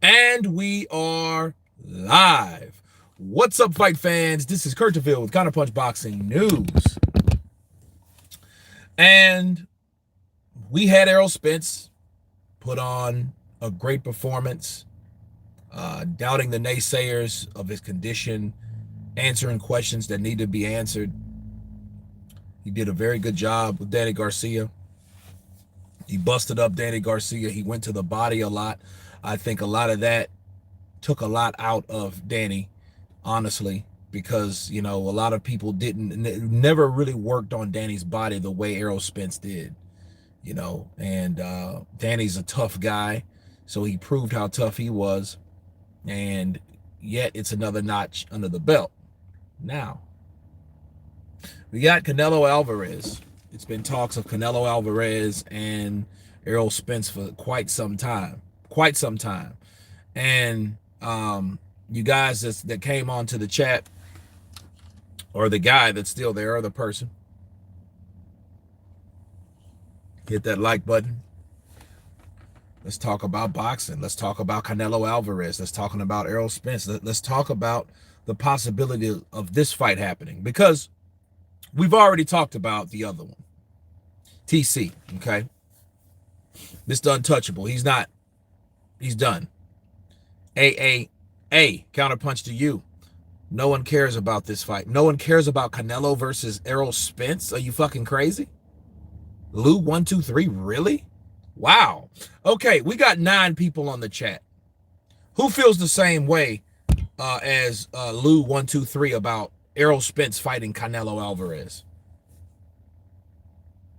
And we are live. What's up, fight fans? This is Counterpunch with Counterpunch Boxing News. And we had Errol Spence put on a great performance, doubting the naysayers of his condition, answering questions that need to be answered. He did a very good job with Danny Garcia. He busted up Danny Garcia. He went to the body a lot. I think a lot of that took a lot out of Danny, honestly, because, a lot of people never really worked on Danny's body the way Errol Spence did, and Danny's a tough guy, so he proved how tough he was, and yet it's another notch under the belt. Now, we got Canelo Alverez. It's been talks of Canelo Alverez and Errol Spence for quite some time. And you guys that came onto the chat, or the guy that's still there, or the person, hit that like button. Let's talk about boxing. Let's talk about Canelo Alvarez. Let's talk about Errol Spence. Let's talk about the possibility of this fight happening, because we've already talked about the other one, TC. Okay, Mr. Untouchable. He's done. Counterpunch to you. No one cares about this fight. No one cares about Canelo versus Errol Spence. Are you fucking crazy? Lou 123, really? Wow. Okay, we got 9 people on the chat. Who feels the same way as Lou 123 about Errol Spence fighting Canelo Alvarez?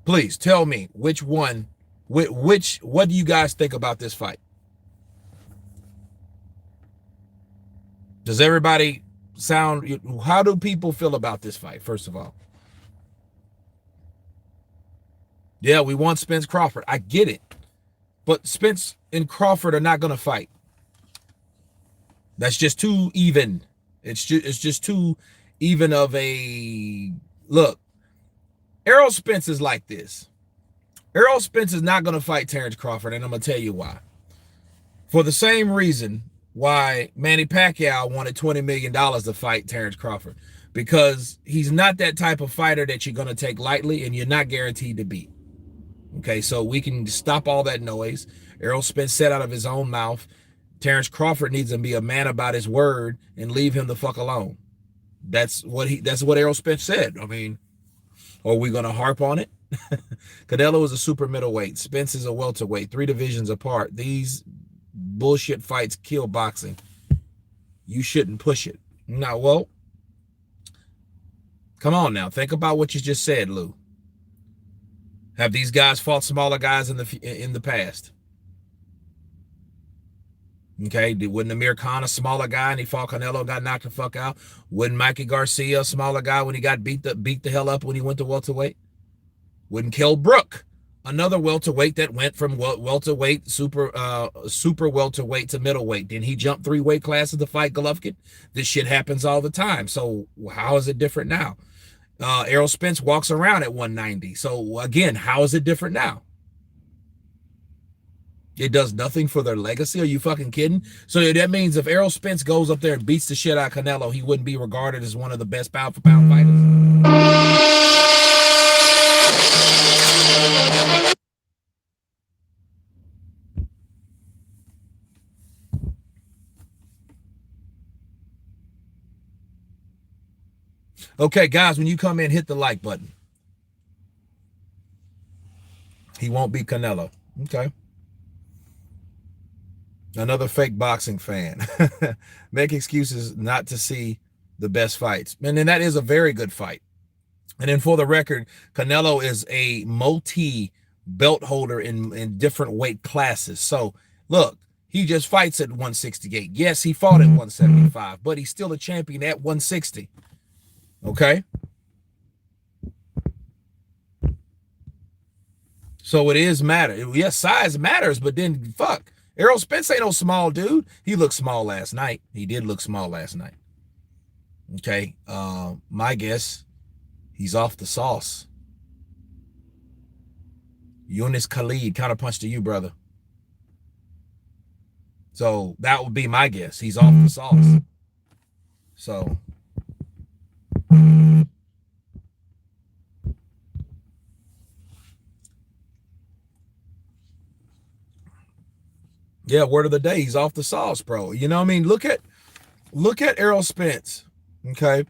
Please tell me which one. What do you guys think about this fight? Does everybody how do people feel about this fight, first of all? Yeah, we want Spence Crawford. I get it. But Spence and Crawford are not going to fight. That's just too even. It's just too even of a look. Errol Spence is like this. Errol Spence is not going to fight Terrence Crawford, and I'm going to tell you why. For the same reason why Manny Pacquiao wanted $20 million to fight Terrence Crawford, because he's not that type of fighter that you're going to take lightly and you're not guaranteed to beat. Okay, so we can stop all that noise. Errol Spence said out of his own mouth, Terrence Crawford needs to be a man about his word and leave him the fuck alone. That's what Errol Spence said. I mean, are we going to harp on it? Canelo is a super middleweight. Spence is a welterweight, 3 divisions apart. These bullshit fights kill boxing. You shouldn't push it. Now, well, come on now. Think about what you just said, Lou. Have these guys fought smaller guys in the past? Okay, wasn't Amir Khan a smaller guy and he fought Canelo, got knocked the fuck out? Wasn't Mikey Garcia a smaller guy when he got beat the hell up when he went to welterweight? Wouldn't Kell Brook, another welterweight that went from welterweight, super welterweight to middleweight? Didn't he jump 3 weight classes to fight Golovkin? This shit happens all the time. So how is it different now? Errol Spence walks around at 190. So again, how is it different now? It does nothing for their legacy. Are you fucking kidding? So that means if Errol Spence goes up there and beats the shit out of Canelo, he wouldn't be regarded as one of the best pound for pound fighters. Okay, guys, when you come in, hit the like button. He won't beat Canelo. Okay. Another fake boxing fan. Make excuses not to see the best fights. And then that is a very good fight. And then for the record, Canelo is a multi-belt holder in different weight classes. So, look, he just fights at 168. Yes, he fought at 175, but he's still a champion at 160. Okay? So it is matter. Yes, size matters, but then fuck. Errol Spence ain't no small dude. He looked small last night. He did look small last night. Okay. My guess, he's off the sauce. Yunus Khalid, counterpunch to you, brother. So that would be my guess. He's off the sauce. So yeah, word of the day, he's off the sauce, bro. You know what I mean? Look at Errol Spence. Okay.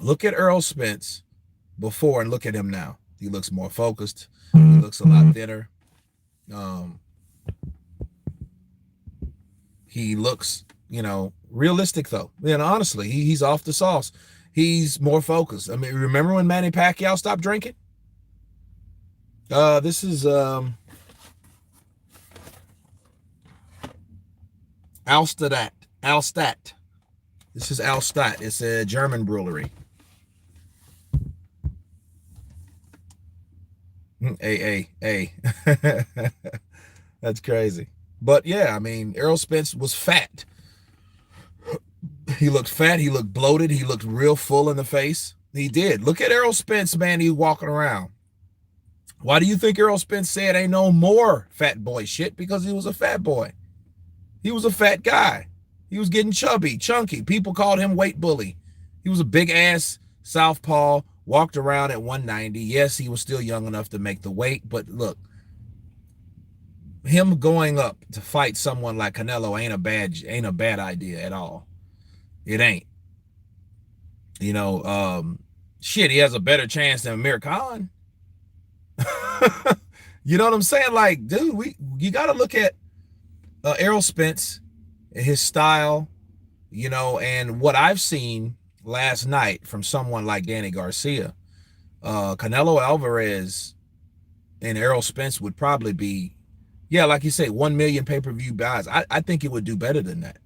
Look at Errol Spence before and look at him now. He looks more focused. He looks a lot thinner. Um, he looks, realistic though. And honestly, he's off the sauce. He's more focused. I mean, remember when Manny Pacquiao stopped drinking? This is Alstadt. Alstadt. This is Alstadt. It's a German brewery. A. That's crazy. But yeah, I mean, Errol Spence was fat. He looked fat. He looked bloated. He looked real full in the face. He did. Look at Errol Spence, man. He walking around. Why do you think Errol Spence said ain't no more fat boy shit? Because he was a fat boy. He was a fat guy. He was getting chubby, chunky. People called him weight bully. He was a big ass southpaw, walked around at 190. Yes, he was still young enough to make the weight, but look, him going up to fight someone like Canelo ain't a bad idea at all. It ain't. Shit, he has a better chance than Amir Khan. You know what I'm saying? Like, dude, you got to look at Errol Spence, his style, and what I've seen last night from someone like Danny Garcia. Canelo Alverez and Errol Spence would probably be, yeah, like you say, 1 million pay-per-view buys. I think it would do better than that.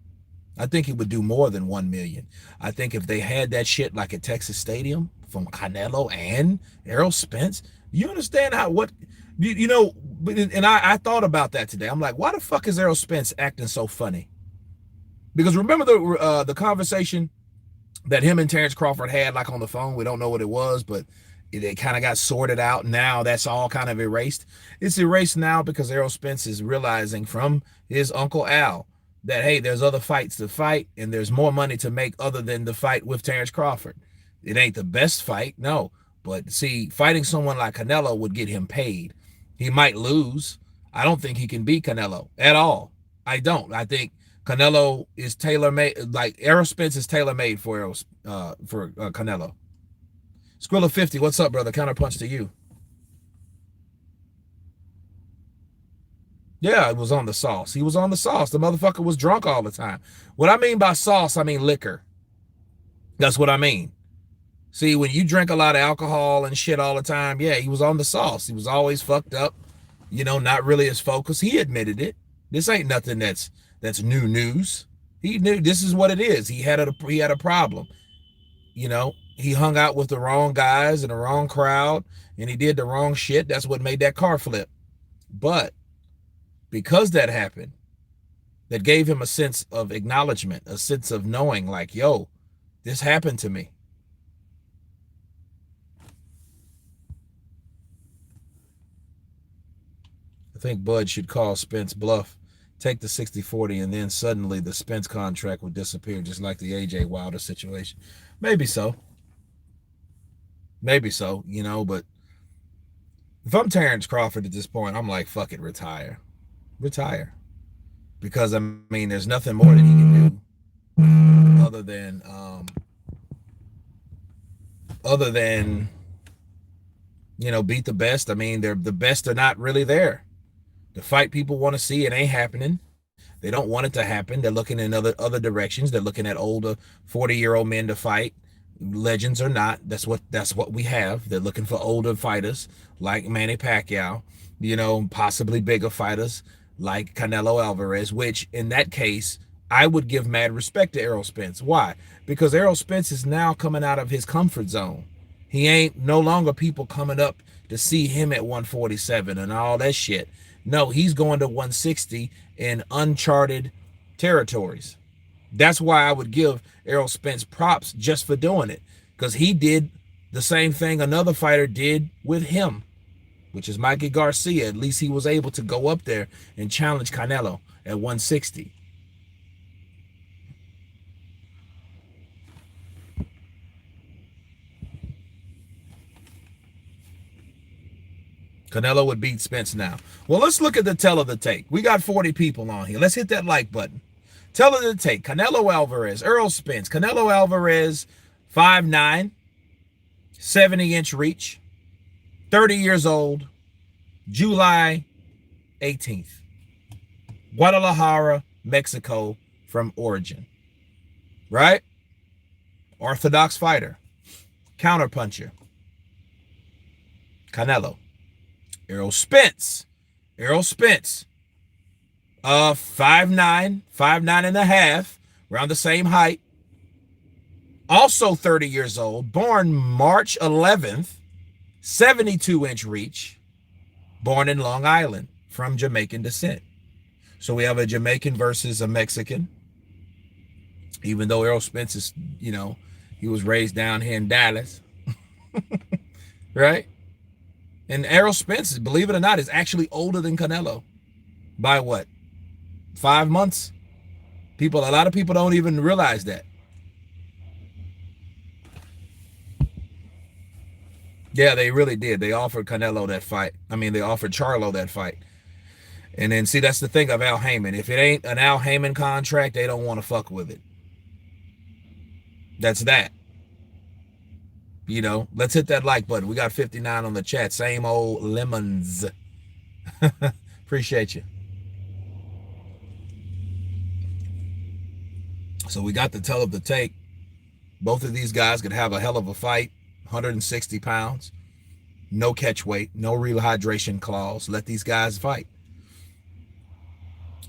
I think it would do more than 1 million. I think if they had that shit like at Texas Stadium from Canelo and Errol Spence, you understand and I thought about that today. I'm like, why the fuck is Errol Spence acting so funny? Because remember the conversation that him and Terrence Crawford had like on the phone? We don't know what it was, but it kind of got sorted out. Now that's all kind of erased. It's erased now because Errol Spence is realizing from his Uncle Al that, hey, there's other fights to fight and there's more money to make other than the fight with Terrence Crawford. It ain't the best fight, no. But see, fighting someone like Canelo would get him paid. He might lose. I don't think he can beat Canelo at all. I don't. I think Canelo is tailor-made, like Errol Spence is tailor-made for Canelo. Skrilla 50, what's up, brother? Counterpunch to you. Yeah, it was on the sauce. He was on the sauce. The motherfucker was drunk all the time. What I mean by sauce, I mean liquor. That's what I mean. See, when you drink a lot of alcohol and shit all the time, yeah, he was on the sauce. He was always fucked up, not really as focused. He admitted it. This ain't nothing that's new news. He knew this is what it is. He had a problem. He hung out with the wrong guys and the wrong crowd, and he did the wrong shit. That's what made that car flip. But because that happened, that gave him a sense of acknowledgement, a sense of knowing, like, yo, this happened to me. I think Bud should call Spence bluff, take the 60-40, and then suddenly the Spence contract would disappear, just like the AJ Wilder situation. Maybe so. Maybe so, but if I'm Terrence Crawford at this point, I'm like, fuck it, retire. Retire. Because, I mean, there's nothing more that he can do other than beat the best. I mean, the best are not really there. The fight people want to see, it ain't happening. They don't want it to happen. They're looking in other directions. They're looking at older 40-year-old men to fight. Legends or not, that's what we have. They're looking for older fighters like Manny Pacquiao, possibly bigger fighters like Canelo Alverez, which in that case, I would give mad respect to Errol Spence. Why? Because Errol Spence is now coming out of his comfort zone. He ain't no longer people coming up to see him at 147 and all that shit. No, he's going to 160 in uncharted territories. That's why I would give Errol Spence props just for doing it, because he did the same thing another fighter did with him, which is Mikey Garcia. At least he was able to go up there and challenge Canelo. at 160. Canelo would beat Spence now. Well, let's look at the tell of the tape. We got 40 people on here. Let's hit that like button. Tell of the tape. Canelo Alverez, Errol Spence. Canelo Alverez, 5'9", 70-inch reach, 30 years old, July 18th. Guadalajara, Mexico from origin. Right? Orthodox fighter. Counterpuncher. Canelo. Errol Spence. Errol Spence. 5'9", 5'9 and a half, around the same height. Also 30 years old, born March 11th, 72-inch reach, born in Long Island, from Jamaican descent. So we have a Jamaican versus a Mexican. Even though Errol Spence is, he was raised down here in Dallas. Right? And Errol Spence, believe it or not, is actually older than Canelo. By what? 5 months? A lot of people don't even realize that. Yeah, they really did. They offered Canelo that fight. They offered Charlo that fight. And then, see, that's the thing of Al Heyman. If it ain't an Al Heyman contract, they don't want to fuck with it. That's that. Let's hit that like button. We got 59 on the chat. Same old lemons. Appreciate you. So we got the tell of the tape. Both of these guys could have a hell of a fight. 160 pounds. No catch weight. No rehydration clause. Let these guys fight.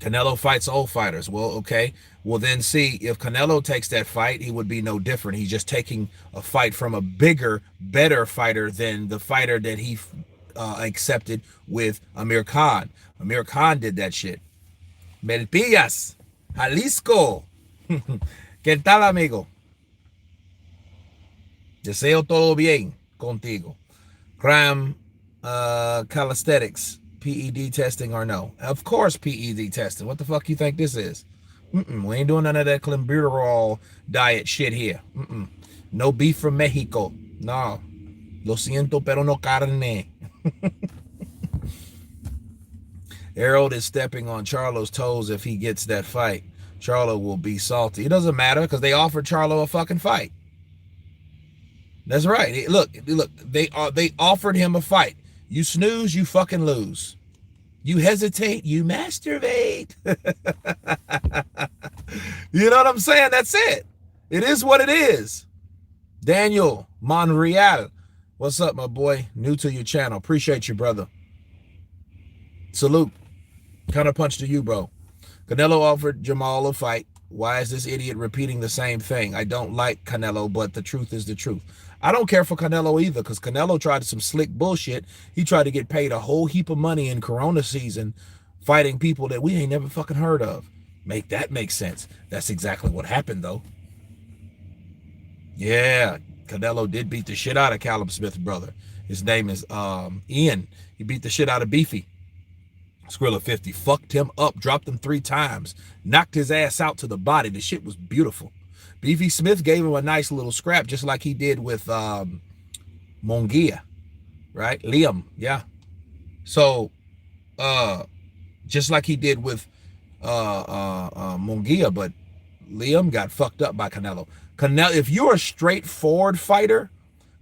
Canelo fights old fighters. Well, okay. Well, then see, if Canelo takes that fight, he would be no different. He's just taking a fight from a bigger, better fighter than the fighter that he accepted with Amir Khan. Amir Khan did that shit. Melpillas, Jalisco. ¿Qué tal, amigo? Deseo todo bien contigo. Crime, calisthenics, PED testing or no? Of course PED testing. What the fuck you think this is? We ain't doing none of that clenbuterol diet shit here. No beef from Mexico. No. Lo siento, pero no carne. Errol is stepping on Charlo's toes if he gets that fight. Charlo will be salty. It doesn't matter because they offered Charlo a fucking fight. That's right. Look, they offered him a fight. You snooze, you fucking lose. You hesitate, you masturbate. You know what I'm saying? That's it. It is what it is. Daniel Monreal, what's up, my boy? New to your channel. Appreciate you, brother. Salute. Counterpunch to you, bro. Canelo offered Jamal a fight. Why is this idiot repeating the same thing? I don't like Canelo, but the truth is the truth. I don't care for Canelo either, because Canelo tried some slick bullshit. He tried to get paid a whole heap of money in Corona season fighting people that we ain't never fucking heard of. Make that make sense. That's exactly what happened, though. Yeah, Canelo did beat the shit out of Callum Smith's brother. His name is Ian. He beat the shit out of Beefy. Skrilla 50 fucked him up, dropped him 3 times, knocked his ass out to the body. The shit was beautiful. Beefy Smith gave him a nice little scrap, just like he did with Munguia, right? Liam, yeah. So, just like he did with Munguia, but Liam got fucked up by Canelo. Canelo, if you're a straightforward fighter,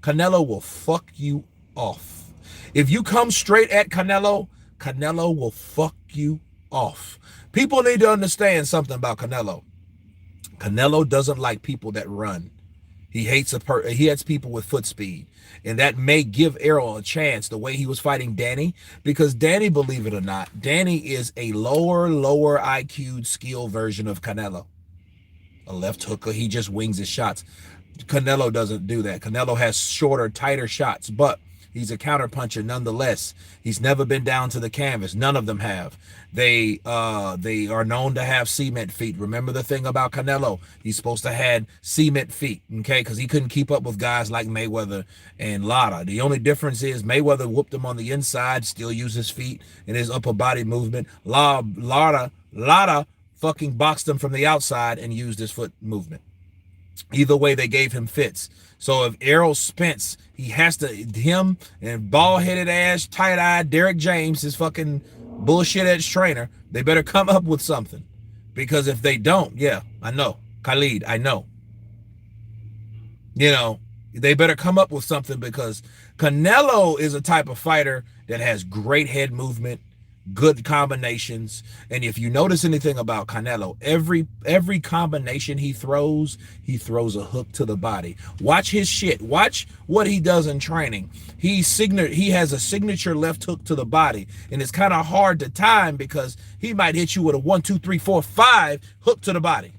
Canelo will fuck you off. If you come straight at Canelo, Canelo will fuck you off. People need to understand something about Canelo. Canelo doesn't like people that run. He hates people with foot speed. And that may give Errol a chance the way he was fighting Danny, because Danny, believe it or not, Danny is a lower IQ skill version of Canelo. A left hooker, he just wings his shots. Canelo doesn't do that. Canelo has shorter, tighter shots, but He's a counterpuncher nonetheless. He's never been down to the canvas. None of them have. They are known to have cement feet. Remember the thing about Canelo? He's supposed to have cement feet, okay? Because he couldn't keep up with guys like Mayweather and Lara. The only difference is Mayweather whooped him on the inside, still uses feet and his upper body movement. Lara fucking boxed him from the outside and used his foot movement. Either way, they gave him fits. So if Errol Spence, he has to, him and bald-headed ass, tight-eyed Derek James, his fucking bullshit-ass trainer, they better come up with something. Because if they don't, yeah, I know. Khalid, I know. You know, they better come up with something because Canelo is a type of fighter that has great head movement, good combinations. And if you notice anything about Canelo, every combination he throws a hook to the body. Watch his shit. Watch what he does in training. He has a signature left hook to the body, and it's kind of hard to time because he might hit you with a 1, 2, 3, 4, 5 hook to the body.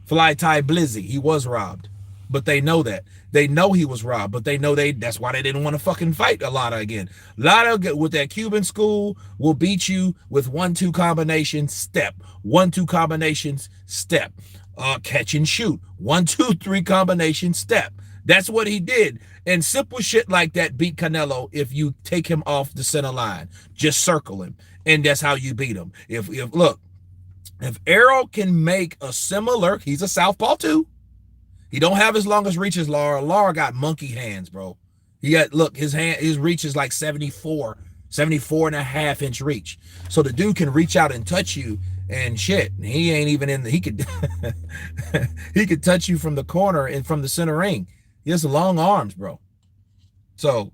Fly Ty Blizzy, he was robbed, but they know that. They know he was robbed, but they know that's why they didn't want to fucking fight Lara again. Lara with that Cuban school will beat you with 1-2 combinations, step. 1-2 combinations, step. Catch and shoot. 1, 2, 3 combinations, step. That's what he did. And simple shit like that beat Canelo if you take him off the center line. Just circle him. And that's how you beat him. If Errol can make a similar, he's a southpaw too. He don't have as long as reach as Lara. Lara got monkey hands, bro. His reach is like 74 and a half inch reach. So the dude can reach out and touch you and shit. He ain't even he could he could touch you from the corner and from the center ring. He has long arms, bro. So,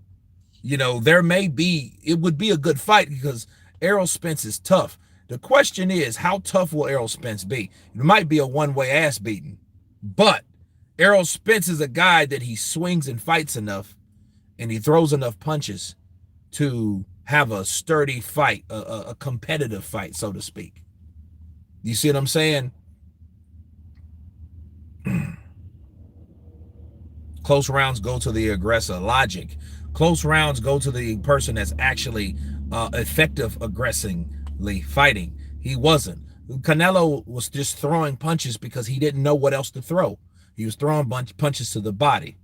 it would be a good fight because Errol Spence is tough. The question is, how tough will Errol Spence be? It might be a one-way ass beating, but Errol Spence is a guy that he swings and fights enough and he throws enough punches to have a sturdy fight, a competitive fight, so to speak. You see what I'm saying? Close rounds go to the aggressor. Logic. Close rounds go to the person that's actually effective aggressively fighting. He wasn't. Canelo was just throwing punches because he didn't know what else to throw. He was throwing punches to the body.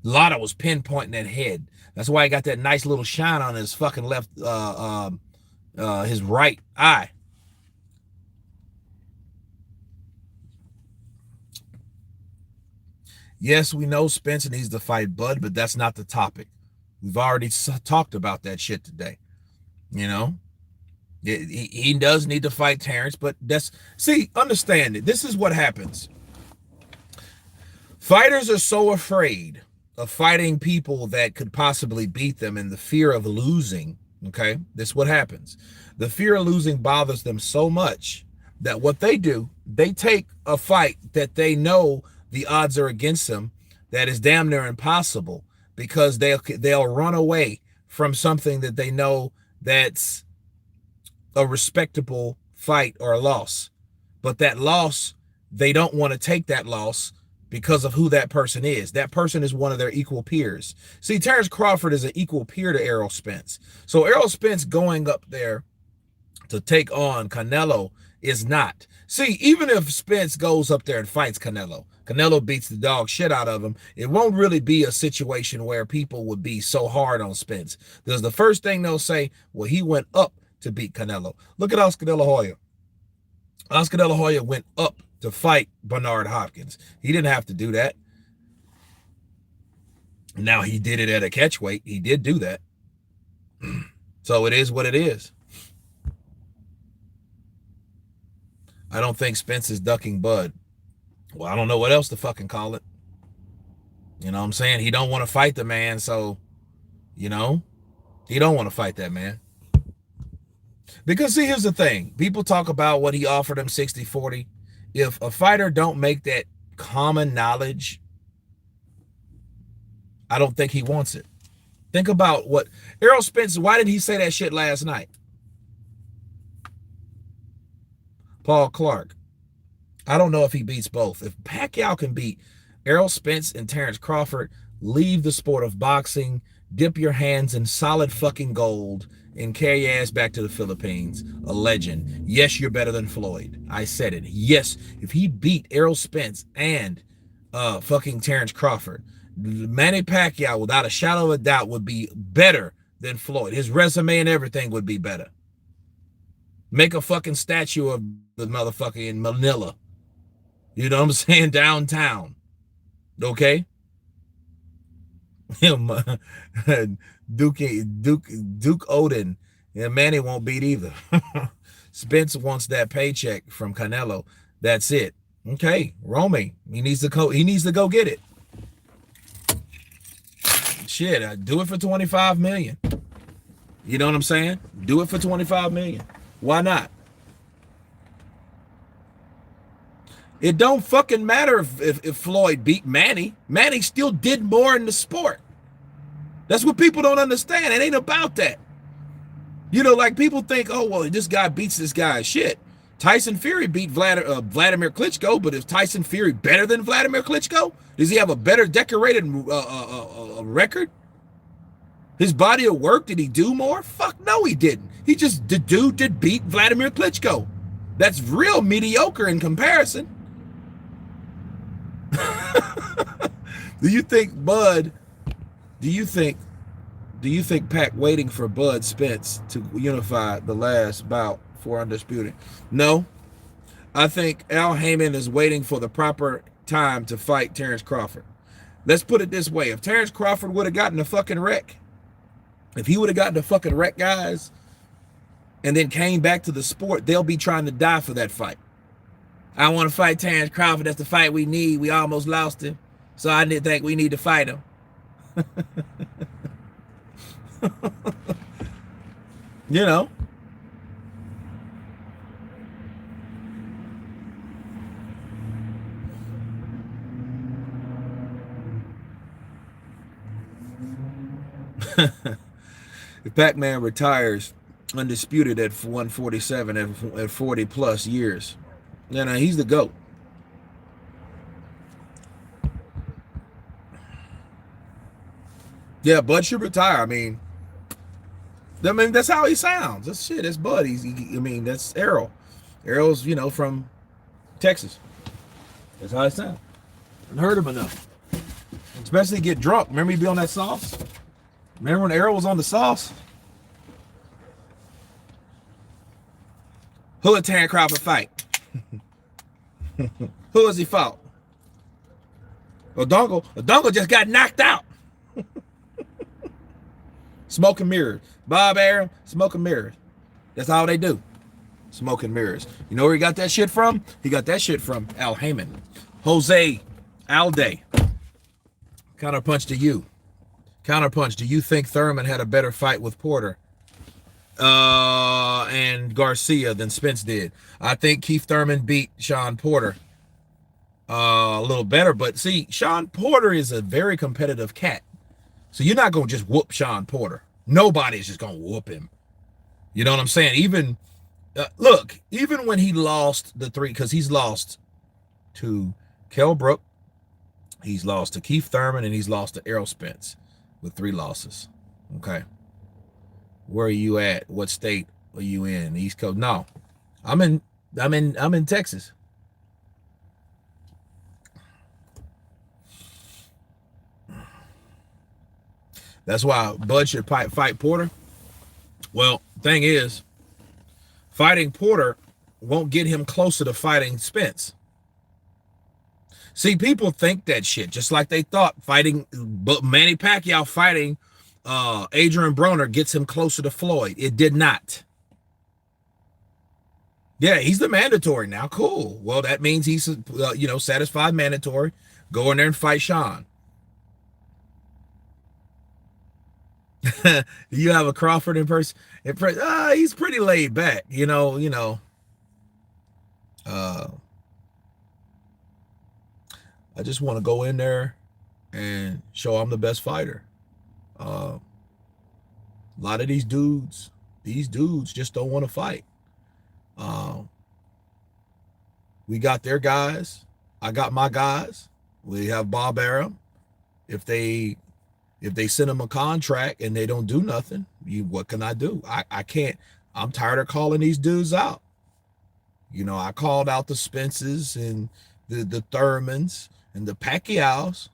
Lara was pinpointing that head. That's why he got that nice little shine on his fucking left, his right eye. Yes, we know Spence needs to fight Bud, but that's not the topic. We've already talked about that shit today. He does need to fight Terrence, but understand it. This is what happens. Fighters are so afraid of fighting people that could possibly beat them in the fear of losing. Okay, this is what happens. The fear of losing bothers them so much that what they do, they take a fight that they know the odds are against them, that is damn near impossible, because they'll run away from something that they know that's a respectable fight or a loss. But that loss, they don't want to take that loss because of who that person is. That person is one of their equal peers. See, Terrence Crawford is an equal peer to Errol Spence. So Errol Spence going up there to take on Canelo is not. See, even if Spence goes up there and fights Canelo beats the dog shit out of him, it won't really be a situation where people would be so hard on Spence. Because the first thing they'll say, well, he went up to beat Canelo. Look at Oscar De La Hoya. Oscar De La Hoya went up to fight Bernard Hopkins. He didn't have to do that. Now he did it at a catchweight. He did do that. So it is what it is. I don't think Spence is ducking Bud. Well, I don't know what else to fucking call it. You know what I'm saying? He don't want to fight the man, so, he don't want to fight that man. Because, see, here's the thing. People talk about what he offered him 60-40. If a fighter don't make that common knowledge, I don't think he wants it. Think about what Errol Spence, why did he say that shit last night? Paul Clark. I don't know if he beats both. If Pacquiao can beat Errol Spence and Terrence Crawford, leave the sport of boxing, dip your hands in solid fucking gold, and carry your ass back to the Philippines. A legend. Yes, you're better than Floyd. I said it. Yes, if he beat Errol Spence and fucking Terrence Crawford, Manny Pacquiao, without a shadow of a doubt, would be better than Floyd. His resume and everything would be better. Make a fucking statue of the motherfucker in Manila. You know what I'm saying? Downtown. Okay? Duke Odin. Yeah, Manny won't beat either. Spence wants that paycheck from Canelo. That's it. Okay, Romy. He needs to go get it. Shit, do it for 25 million. You know what I'm saying? Do it for 25 million. Why not? It don't fucking matter if Floyd beat Manny. Manny still did more in the sport. That's what people don't understand. It ain't about that. You know, like people think, oh, well, this guy beats this guy. Shit. Tyson Fury beat Vladimir Klitschko, but is Tyson Fury better than Vladimir Klitschko? Does he have a better decorated record? His body of work, did he do more? Fuck no, he didn't. The dude did beat Vladimir Klitschko. That's real mediocre in comparison. Do you think Pac waiting for Bud Spence to unify the last bout for Undisputed? No. I think Al Heyman is waiting for the proper time to fight Terrence Crawford. Let's put it this way. If Terrence Crawford would have gotten a fucking wreck, guys, and then came back to the sport, they'll be trying to die for that fight. I want to fight Terrence Crawford. That's the fight we need. We almost lost him. So I didn't think we need to fight him. You know. If Pac-Man retires undisputed at 147 at 40 plus years, he's the GOAT. Yeah, Bud should retire. I mean, that's how he sounds. That's shit. That's Bud. That's Errol. Errol's, from Texas. That's how he sounds. I've heard him enough. Especially get drunk. Remember he be on that sauce? Remember when Errol was on the sauce? Who did Terrence Crawford fight? Who has he fought? Odongo just got knocked out. Smoke and mirrors. Bob Arum, smoke and mirrors. That's all they do. Smoke and mirrors. You know where he got that shit from? He got that shit from Al Heyman. Jose Alday. Counterpunch to you. Counterpunch. Do you think Thurman had a better fight with Porter and Garcia than Spence did? I think Keith Thurman beat Sean Porter a little better. But see, Sean Porter is a very competitive cat. So you're not going to just whoop Sean Porter. Nobody's just going to whoop him. You know what I'm saying? Even when he lost the three, because he's lost to Kell Brook, he's lost to Keith Thurman, and he's lost to Errol Spence with 3 losses. Okay. Where are you at? What state are you in? East Coast? No. I'm in Texas. That's why Bud should fight Porter. Well, thing is, fighting Porter won't get him closer to fighting Spence. See, people think that shit, just like they thought Manny Pacquiao fighting Adrian Broner gets him closer to Floyd. It did not. Yeah, he's the mandatory now. Cool. Well, that means he's satisfied mandatory. Go in there and fight Sean. You have a Crawford in person. He's pretty laid back, I just want to go in there and show I'm the best fighter. A lot of these dudes just don't want to fight. We got their guys. I got my guys. We have Bob Arum. if they send him a contract and they don't do nothing, what can I do? I can't. I'm tired of calling these dudes out. I called out the Spences and the Thurmans and the Pacquiaos,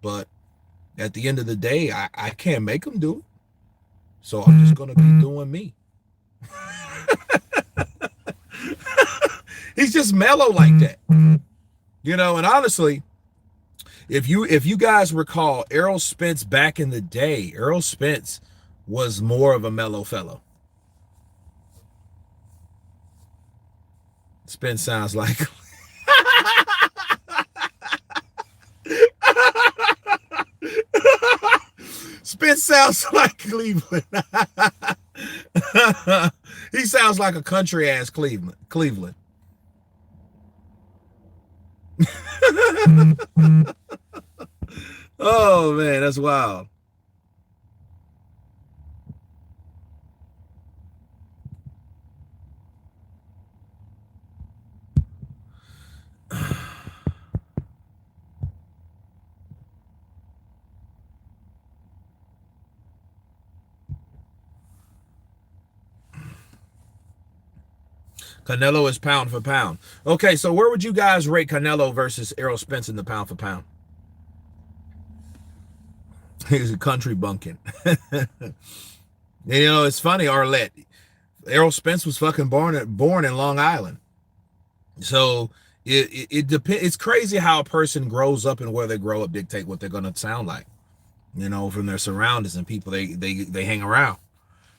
but at the end of the day, I can't make them do it. So I'm just gonna be doing me. He's just mellow like that. And honestly, if you guys recall Errol Spence back in the day, Errol Spence was more of a mellow fellow. Spence sounds like Spence sounds like Cleveland. He sounds like a country ass Cleveland. Oh man, that's wild. Canelo is pound for pound. Okay, so where would you guys rate Canelo versus Errol Spence in the pound for pound? He's a country bunkin. It's funny, Arlette. Errol Spence was fucking born in Long Island. So it depends. It's crazy how a person grows up and where they grow up dictate what they're gonna sound like. From their surroundings and people they hang around.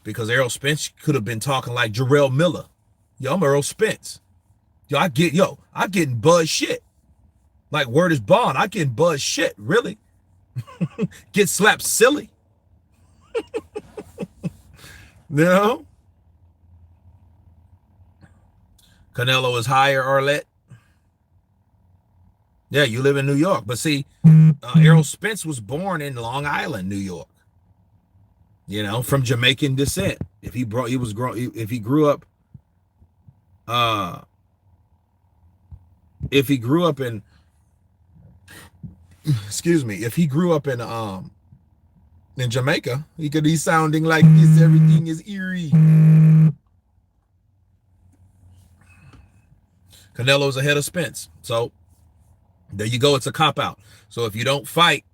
Because Errol Spence could have been talking like Jarrell Miller. Yo, I'm Errol Spence. I getting buzz shit. Like word is bond. I getting buzz shit. Really? Get slapped silly. Canelo is higher, Arlette. Yeah, you live in New York. But see, Errol Spence was born in Long Island, New York. From Jamaican descent. If he grew up if he grew up in Jamaica, he could be sounding like this. Everything is eerie. Canelo's ahead of Spence. So there you go. It's a cop out. So if you don't fight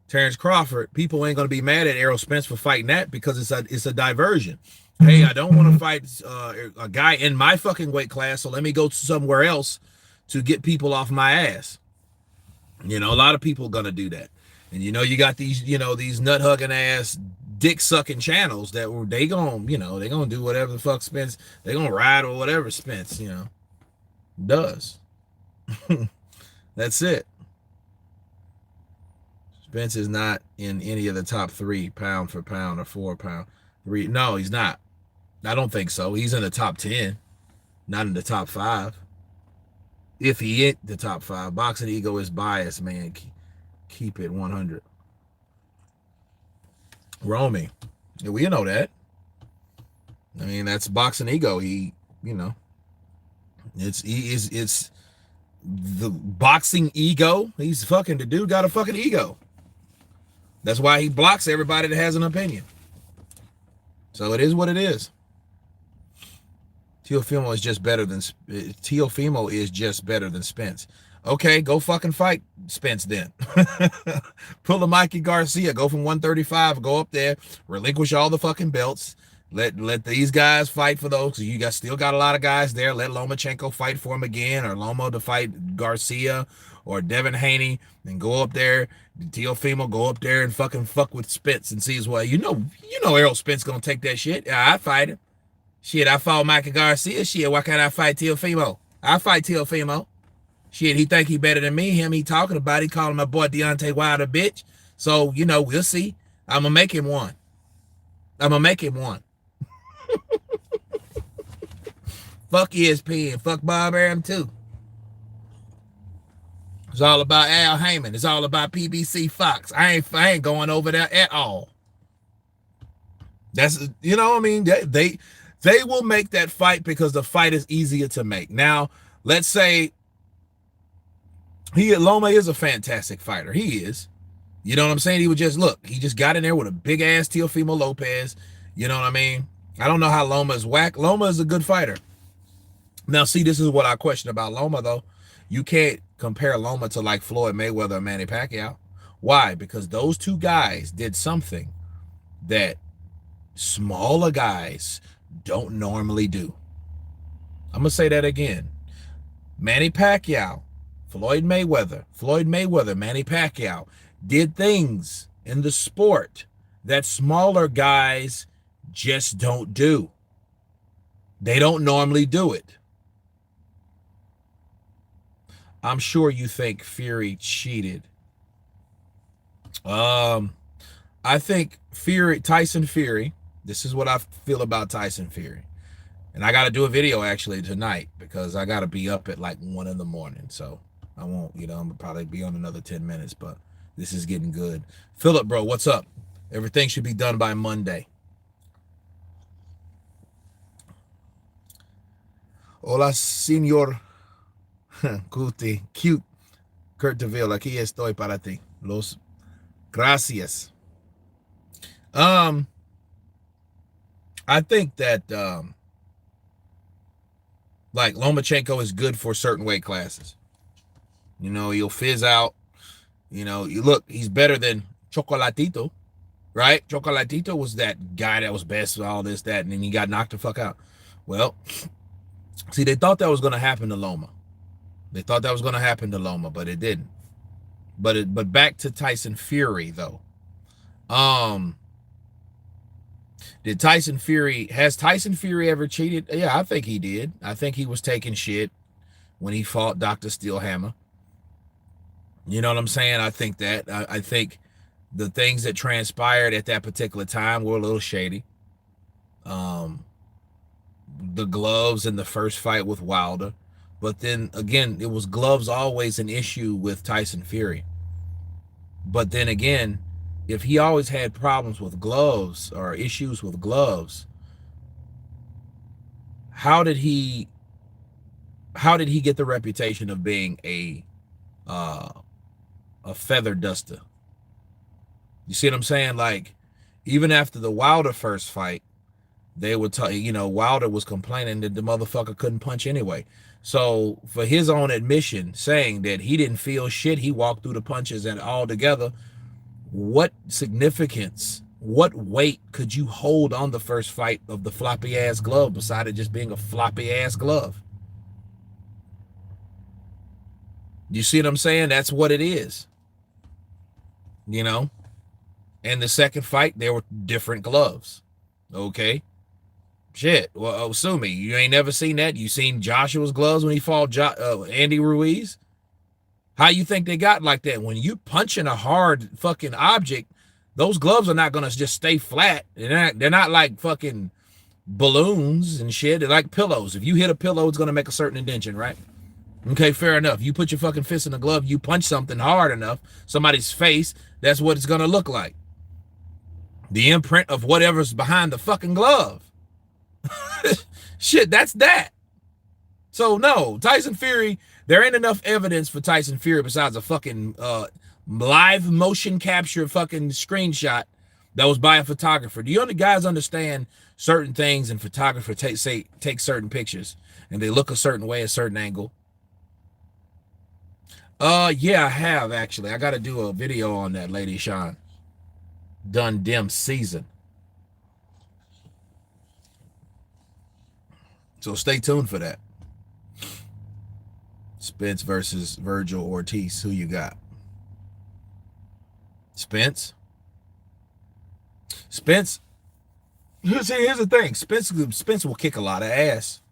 Terrence Crawford, people ain't going to be mad at Errol Spence for fighting that because it's a diversion. Hey, I don't want to fight a guy in my fucking weight class, so let me go somewhere else to get people off my ass. A lot of people are going to do that. And you got these, these nut hugging ass, dick sucking channels that they going to do whatever the fuck Spence, they going to ride or whatever Spence, does. That's it. Spence is not in any of the top 3 pound for pound or 4 pound. No, he's not. I don't think so. He's in the top 10, not in the top 5. If he hit the top 5, Boxing Ego is biased, man. Keep it 100. Romy, we know that. I mean, that's Boxing Ego. It's the Boxing Ego. He's fucking, the dude got a fucking ego. That's why he blocks everybody that has an opinion. So it is what it is. Teofimo is just better than Spence. Okay, go fucking fight Spence then. Pull a Mikey Garcia, go from 135, go up there, relinquish all the fucking belts. Let these guys fight for those, because you still got a lot of guys there. Let Lomachenko fight for him again, or Lomo to fight Garcia or Devin Haney, and go up there. Teofimo, go up there and fucking fuck with Spence and see as well. Errol Spence gonna take that shit. Yeah, I fight him. Shit, I fought Mikey Garcia. Shit, why can't I fight Teofimo? I fight Teofimo. Shit, he think he better than me. He talking about it. He calling my boy Deontay Wilder bitch. So, we'll see. I'm going to make him one. Fuck ESPN. Fuck Bob Arum too. It's all about Al Heyman. It's all about PBC Fox. I ain't going over there at all. That's, they will make that fight because the fight is easier to make. Now, let's say Loma is a fantastic fighter. He is. You know what I'm saying? He would just look. He just got in there with a big ass Teofimo Lopez. You know what I mean? I don't know how Loma is whack. Loma is a good fighter. Now, see, this is what I question about Loma, though. You can't compare Loma to like Floyd Mayweather or Manny Pacquiao. Why? Because those two guys did something that smaller guys don't normally do. I'm going to say that again. Manny Pacquiao, Floyd Mayweather, Manny Pacquiao did things in the sport that smaller guys just don't do. They don't normally do it. I'm sure you think Fury cheated. I think Tyson Fury, this is what I feel about Tyson Fury. And I got to do a video actually tonight because I got to be up at like 1 in the morning. So I won't, I'm going to probably be on another 10 minutes, but this is getting good. Philip, bro, what's up? Everything should be done by Monday. Hola, señor Cuti. Cute. Kurt DeVille, aquí estoy para ti. Los gracias. I think that like Lomachenko is good for certain weight classes. He'll fizz out. You look, he's better than Chocolatito, right? Chocolatito was that guy that was best with all this, that, and then he got knocked the fuck out. Well, see, they thought that was going to happen to Loma. But it didn't. But back to Tyson Fury though. Has Tyson Fury ever cheated? Yeah, I think he did. I think he was taking shit when he fought Dr. Steelhammer. You know what I'm saying? I think that. I think the things that transpired at that particular time were a little shady. The gloves in the first fight with Wilder. But then again, it was gloves always an issue with Tyson Fury. But then again, if he always had problems with gloves or issues with gloves, how did he get the reputation of being a feather duster? You see what I'm saying? Like, even after the Wilder first fight, they would tell Wilder was complaining that the motherfucker couldn't punch anyway. So for his own admission, saying that he didn't feel shit, he walked through the punches and all together. What significance, what weight could you hold on the first fight of the floppy ass glove besides it just being a floppy ass glove? You see what I'm saying? That's what it is. And the second fight, there were different gloves. Okay. Shit. Well, sue me. You ain't never seen that? You seen Joshua's gloves when he fought Andy Ruiz? How you think they got like that? When you punching a hard fucking object, those gloves are not gonna just stay flat. They're not like fucking balloons and shit. They're like pillows. If you hit a pillow, it's gonna make a certain indentation, right? Okay, fair enough. You put your fucking fist in a glove, you punch something hard enough, somebody's face, that's what it's gonna look like. The imprint of whatever's behind the fucking glove. Shit, that's that. So no, Tyson Fury, there ain't enough evidence for Tyson Fury besides a fucking live motion capture fucking screenshot that was by a photographer. Do you guys understand certain things and photographers take certain pictures and they look a certain way, a certain angle? Yeah, I have actually. I got to do a video on that, Lady Sean. Done dim season. So stay tuned for that. Spence versus Virgil Ortiz. Who you got? Spence? Spence? Here's the thing. Spence will kick a lot of ass.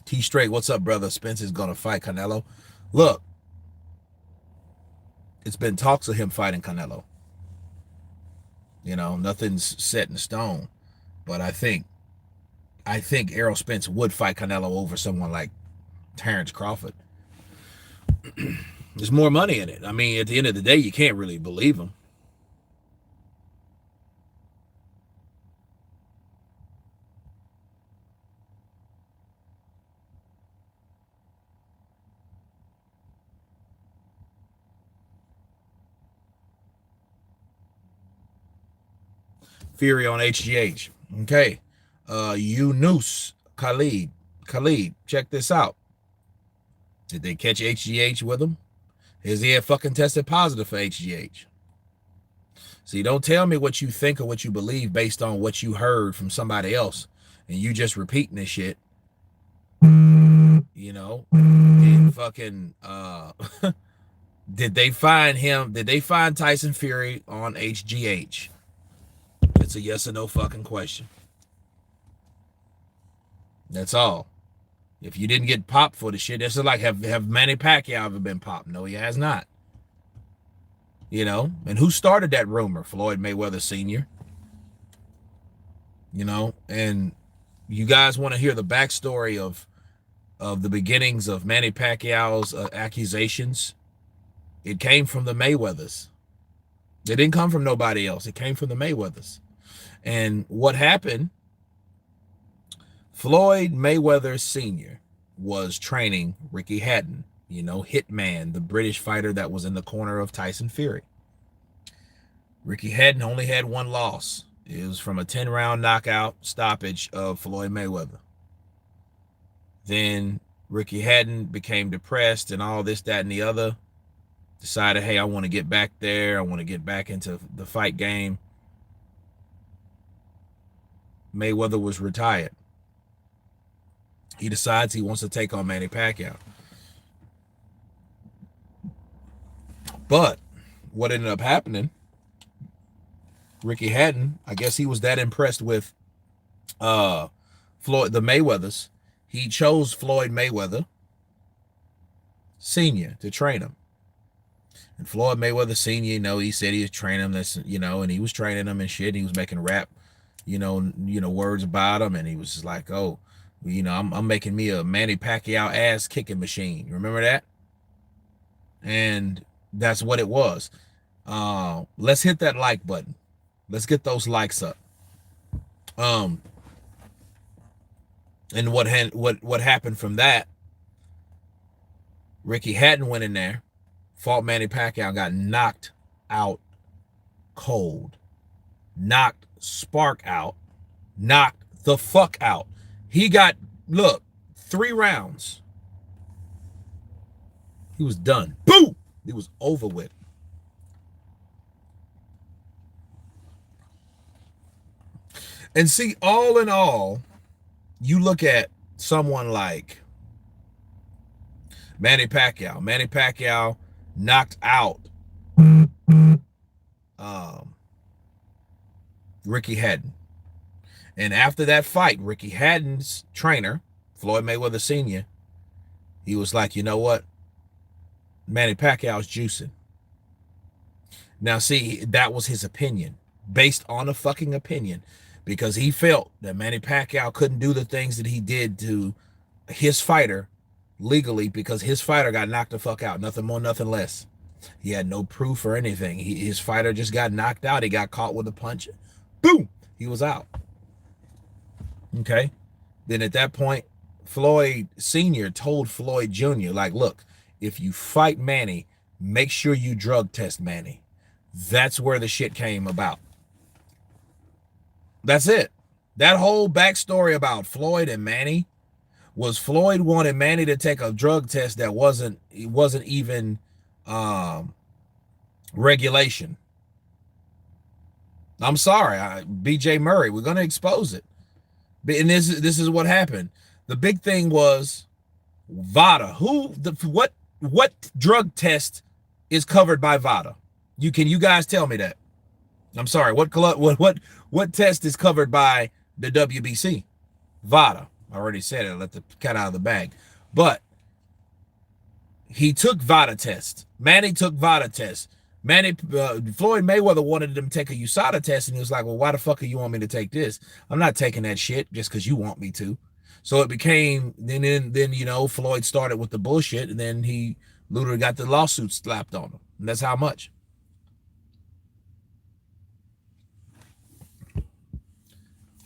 T Straight, what's up, brother? Spence is going to fight Canelo. Look, it's been talks of him fighting Canelo. Nothing's set in stone. But I think Errol Spence would fight Canelo over someone like Terrence Crawford. There's more money in it. I mean, at the end of the day, you can't really believe him. Fury on HGH. Okay. Yunus Khalid, check this out. Did they catch HGH with him? Is he fucking tested positive for HGH? See, don't tell me what you think or what you believe based on what you heard from somebody else, and you just repeating this shit. You know, did fucking did they find him? Did they find Tyson Fury on HGH? It's a yes or no fucking question. That's all. If you didn't get popped for the shit, that's like have Manny Pacquiao ever been popped? No, he has not. You know, and who started that rumor? Floyd Mayweather Sr. You know, and you guys want to hear the backstory of the beginnings of Manny Pacquiao's accusations? It came from the Mayweathers. It didn't come from nobody else. It came from the Mayweathers. And what happened? Floyd Mayweather Sr. was training Ricky Hatton, you know, Hitman, the British fighter that was in the corner of Tyson Fury. Ricky Hatton only had one loss. It was from a 10-round knockout stoppage of Floyd Mayweather. Then Ricky Hatton became depressed and all this, that, and the other. Decided, hey, I want to get back there. I want to get back into the fight game. Mayweather was retired. He decides he wants to take on Manny Pacquiao. But what ended up happening, Ricky Hatton, I guess he was that impressed with Floyd, the Mayweathers, he chose Floyd Mayweather Sr. to train him. And Floyd Mayweather Sr., you know, he said he was training him, this, you know, and he was training him and shit. And he was making rap, you know, words about him. And he was just like, oh, you know, I'm making me a Manny Pacquiao ass kicking machine. Remember that? And that's what it was. Let's hit that like button. Let's get those likes up. And what happened from that? Ricky Hatton went in there, fought Manny Pacquiao, got knocked out cold, knocked Spark out, knocked the fuck out. He got, look, 3 rounds. He was done. Boom! It was over with. And see, all in all, you look at someone like Manny Pacquiao. Manny Pacquiao knocked out Ricky Hatton. And after that fight, Ricky Hatton's trainer, Floyd Mayweather Sr., he was like, you know what? Manny Pacquiao's juicing. Now, see, that was his opinion, based on a fucking opinion, because he felt that Manny Pacquiao couldn't do the things that he did to his fighter legally because his fighter got knocked the fuck out. Nothing more, nothing less. He had no proof or anything. His fighter just got knocked out. He got caught with a punch. Boom! He was out. Okay? Then at that point, Floyd Sr. told Floyd Jr., like, look, if you fight Manny, make sure you drug test Manny. That's where the shit came about. That's it. That whole backstory about Floyd and Manny was Floyd wanted Manny to take a drug test that wasn't even regulation. I'm sorry, BJ Murray, we're going to expose it. And this is what happened. The big thing was VADA. What drug test is covered by VADA? You guys tell me that? I'm sorry. What test is covered by the WBC? VADA. I already said it. I let the cat out of the bag. But he took VADA test. Manny took VADA test. Floyd Mayweather wanted him to take a USADA test, and he was like, well, why the fuck do you want me to take this? I'm not taking that shit just because you want me to. So it became, then you know, Floyd started with the bullshit, and then he literally got the lawsuit slapped on him. And that's how much.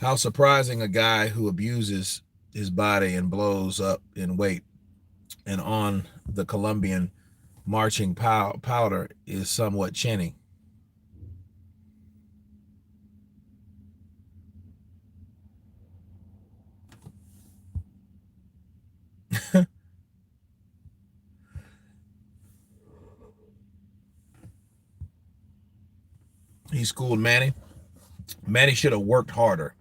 How surprising a guy who abuses his body and blows up in weight and on the Colombian marching powder is somewhat chinny. He schooled Manny. Manny should have worked harder.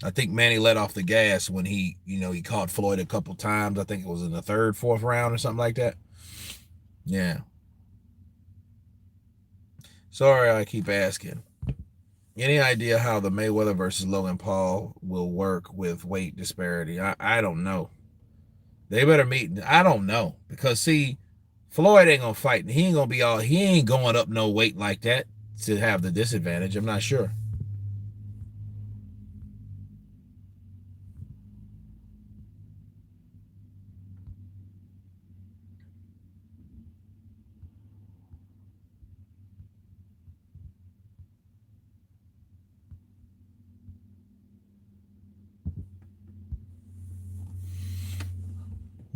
I think Manny let off the gas when he caught Floyd a couple times. I think it was in the third, fourth round or something like that. Yeah. Sorry, I keep asking. Any idea how the Mayweather versus Logan Paul will work with weight disparity? I don't know. They better meet. I don't know. Because, see, Floyd ain't going to fight. He ain't going up no weight like that to have the disadvantage. I'm not sure.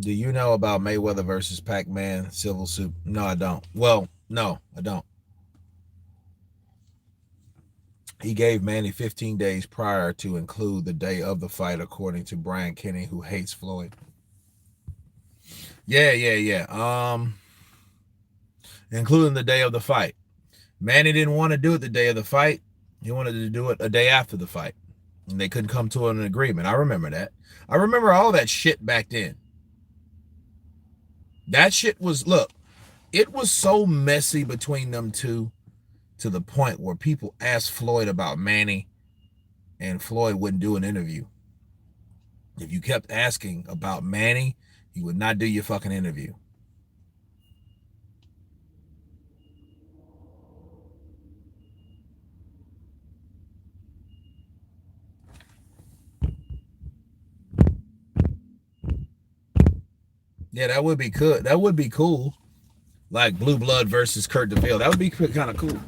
Do you know about Mayweather versus Pac-Man civil suit? No, I don't. Well, no, I don't. He gave Manny 15 days prior to include the day of the fight, according to Brian Kenny, who hates Floyd. Yeah. Including the day of the fight. Manny didn't want to do it the day of the fight. He wanted to do it a day after the fight. And they couldn't come to an agreement. I remember that. I remember all that shit back then. That shit was, look, it was so messy between them two to the point where people asked Floyd about Manny and Floyd wouldn't do an interview. If you kept asking about Manny, he would not do your fucking interview. Yeah, that would be good. That would be cool. Like Blue Blood versus Kurt DeVille. That would be kind of cool.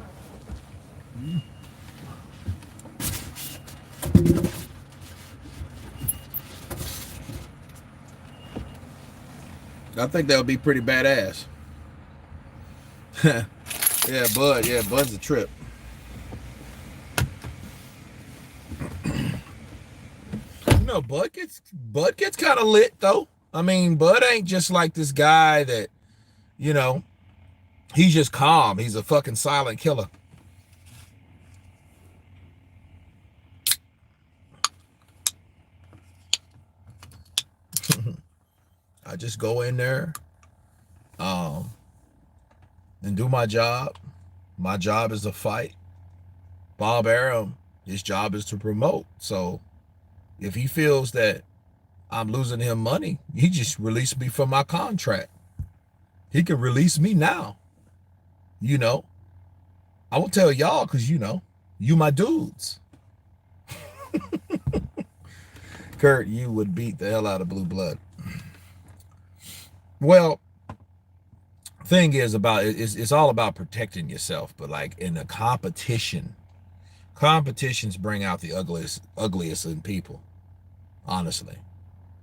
I think that would be pretty badass. Yeah, Bud. Yeah, Bud's a trip. Bud gets kind of lit though. I mean, Bud ain't just like this guy that, you know, he's just calm. He's a fucking silent killer. I just go in there, um, and do my job. My job is to fight. Bob Arum, his job is to promote. So if he feels that I'm losing him money, he just released me from my contract. He can release me now. You know, I won't tell y'all because, you my dudes. Kurt, you would beat the hell out of Blue Blood. Well, thing is about it's all about protecting yourself, but like in a competition, competitions bring out the ugliest in people. Honestly,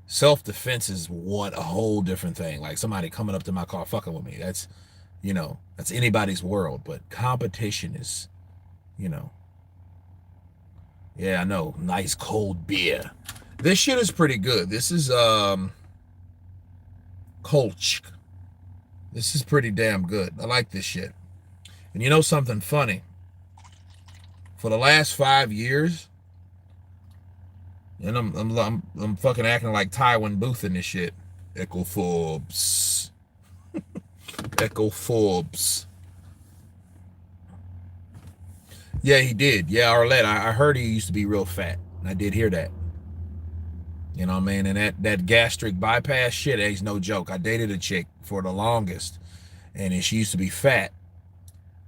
self-defense is a whole different thing. Like somebody coming up to my car fucking with me. That's anybody's world. But competition is, you know, yeah, I know. Nice cold beer. This shit is pretty good. This is Kolch. This is pretty damn good. I like this shit. And you know something funny? For the last 5 years, and I'm fucking acting like Tywin Booth in this shit. Echo Forbes. Echo Forbes. Yeah, he did. Yeah, Arlette. I heard he used to be real fat. I did hear that. You know what I mean? And that gastric bypass shit ain't no joke. I dated a chick for the longest, and she used to be fat.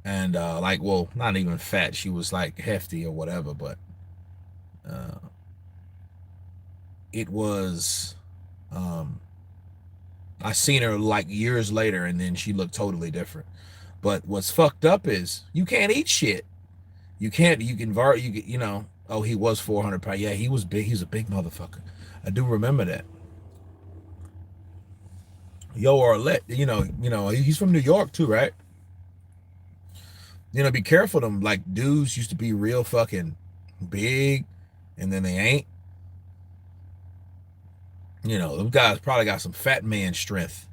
And well, not even fat. She was like hefty or whatever, but uh, it was. I seen her like years later, and then she looked totally different. But what's fucked up is you can't eat shit. You can't. Oh, he was 400 pounds. Yeah, he was big. He's a big motherfucker. I do remember that. Yo, Arlette, he's from New York too, right? Be careful. Them like dudes used to be real fucking big, and then they ain't. Them guys probably got some fat man strength.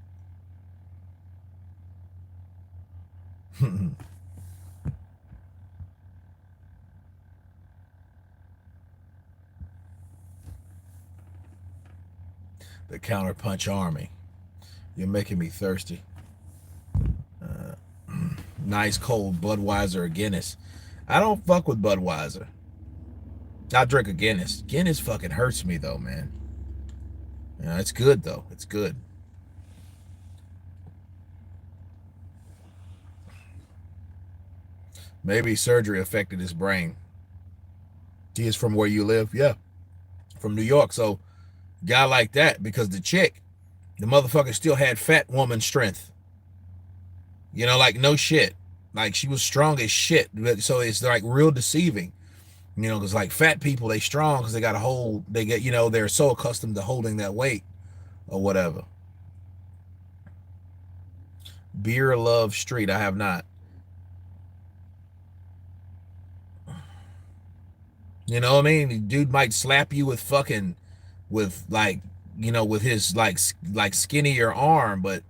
The Counterpunch Army. You're making me thirsty. Nice cold Budweiser or Guinness. I don't fuck with Budweiser. I drink a Guinness. Guinness fucking hurts me though, man. Yeah, it's good though. It's good. Maybe surgery affected his brain. He is from where you live? Yeah. From New York. So, guy like that, because the motherfucker still had fat woman strength. You know, like no shit. Like she was strong as shit. So it's like real deceiving. You know, because like fat people, they strong because they got a hold, they get, they're so accustomed to holding that weight or whatever. Beer Love Street, I have not. You know what I mean? The dude might slap you with fucking, with like, with his like skinnier arm, but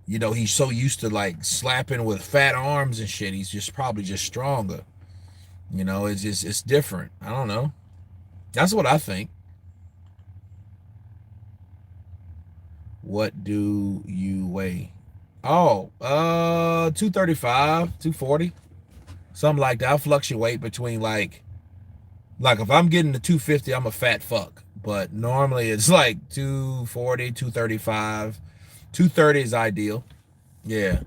he's so used to like slapping with fat arms and shit. He's just probably just stronger. It's different. I don't know. That's what I think. What do you weigh? Oh, 235, 240. Something like that. I fluctuate between like if I'm getting to 250, I'm a fat fuck. But normally it's like 240, 235. 230 is ideal. Yeah.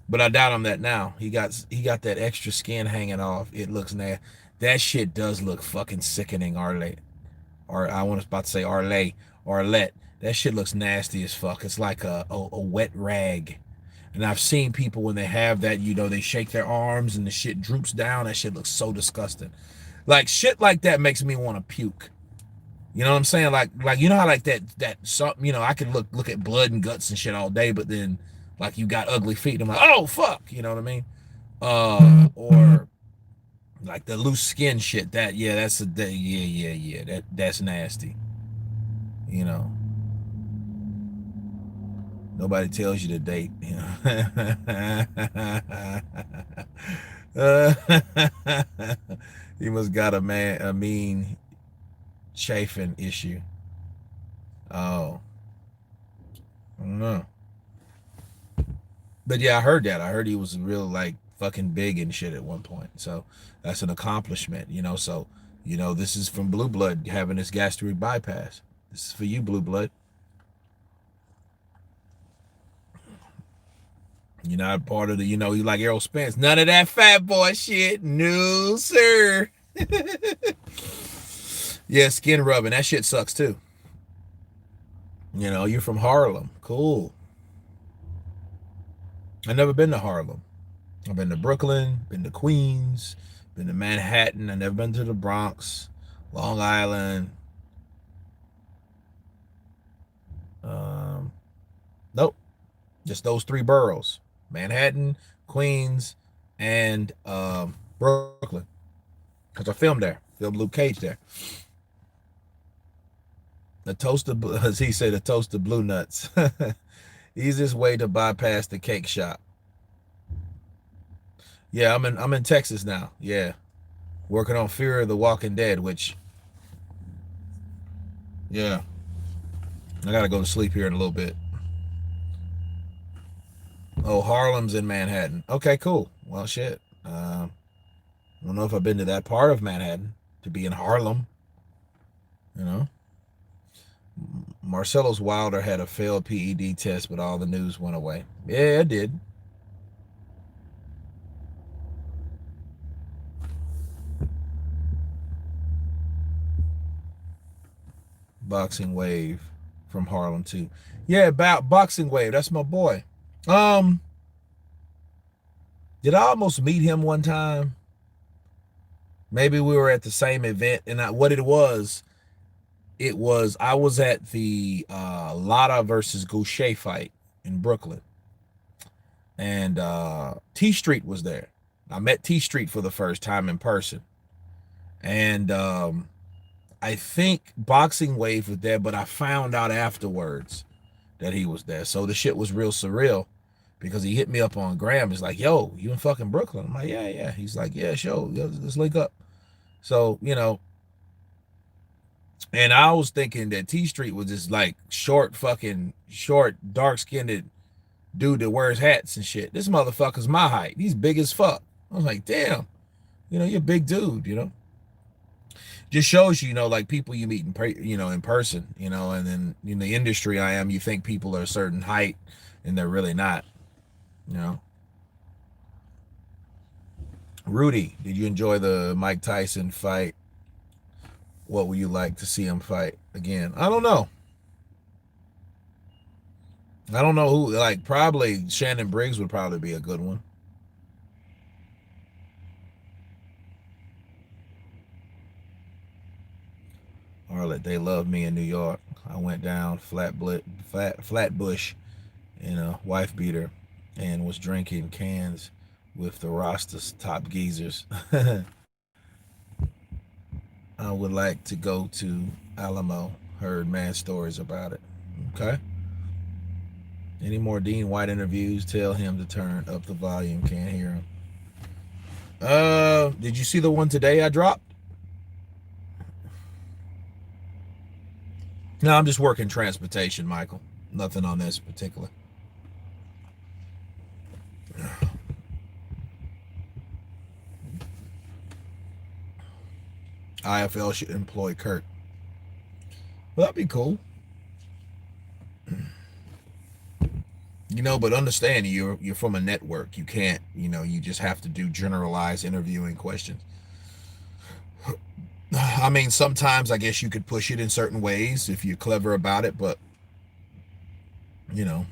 But I doubt him that now. He got that extra skin hanging off. It looks nasty. That shit does look fucking sickening, Arlette. Or I was about to say Arlette. That shit looks nasty as fuck. It's like a wet rag. And I've seen people when they have that, they shake their arms and the shit droops down. That shit looks so disgusting. Like shit like that makes me want to puke. You know what I'm saying? Like how like that something, I could look at blood and guts and shit all day, but then like you got ugly feet. I'm like, oh fuck, you know what I mean? Or like the loose skin shit. That's nasty. You know. Nobody tells you to date. You must got a mean chafing issue. Oh, no. But yeah, I heard that. I heard he was real like fucking big and shit at one point. So that's an accomplishment. So this is from Blue Blood having this gastric bypass. This is for you, Blue Blood. You're not part of you like Errol Spence. None of that fat boy shit. No, sir. Yeah, skin rubbing. That shit sucks too. You're from Harlem. Cool. I've never been to Harlem. I've been to Brooklyn, been to Queens, been to Manhattan. I've never been to the Bronx, Long Island. Nope. Just those three boroughs. Manhattan, Queens, and Brooklyn. Because I filmed there. Filmed Luke Cage there. As he said, a toast of blue nuts. Easiest way to bypass the cake shop. Yeah, I'm in Texas now. Yeah. Working on Fear of the Walking Dead, which yeah. I gotta go to sleep here in a little bit. Oh, Harlem's in Manhattan. Okay, cool. Well, shit. I don't know if I've been to that part of Manhattan to be in Harlem. You know, Marcellus Wilder had a failed PED test, but all the news went away. Yeah, it did. Boxing Wave from Harlem too. Yeah, about Boxing Wave. That's my boy. Um, did I almost meet him one time? Maybe we were at the same event, and what it was I was at the Lotta versus Goucher fight in Brooklyn, and T Street was there. I met T Street for the first time in person, and I think Boxing Wave was there, but I found out afterwards that he was there. So the shit was real surreal because he hit me up on Gram. He's like, "Yo, you in fucking Brooklyn?" I'm like, "Yeah, yeah." He's like, "Yeah, sure, let's link up." So And I was thinking that T Street was this like short, dark skinned dude that wears hats and shit. This motherfucker's my height. He's big as fuck. I was like, damn, you're a big dude, Just shows you, like people you meet in person, and then in the industry I am, you think people are a certain height and they're really not, you know. Rudy, did you enjoy the Mike Tyson fight? What would you like to see him fight again? I don't know. I don't know who. Like probably Shannon Briggs would probably be a good one. Arlet, they love me in New York. I went down Flatbush in a wife beater and was drinking cans with the Rastas top geezers. I would like to go to Alamo. Heard man stories about it. Okay. Any more Dean White interviews? Tell him to turn up the volume. Can't hear him. Did you see the one today I dropped? No, I'm just working transportation, Michael. Nothing on this particular. IFL should employ Kurt. Well, that'd be cool. But understand you're from a network. You can't, you just have to do generalized interviewing questions. I mean, sometimes I guess you could push it in certain ways if you're clever about it, but you know,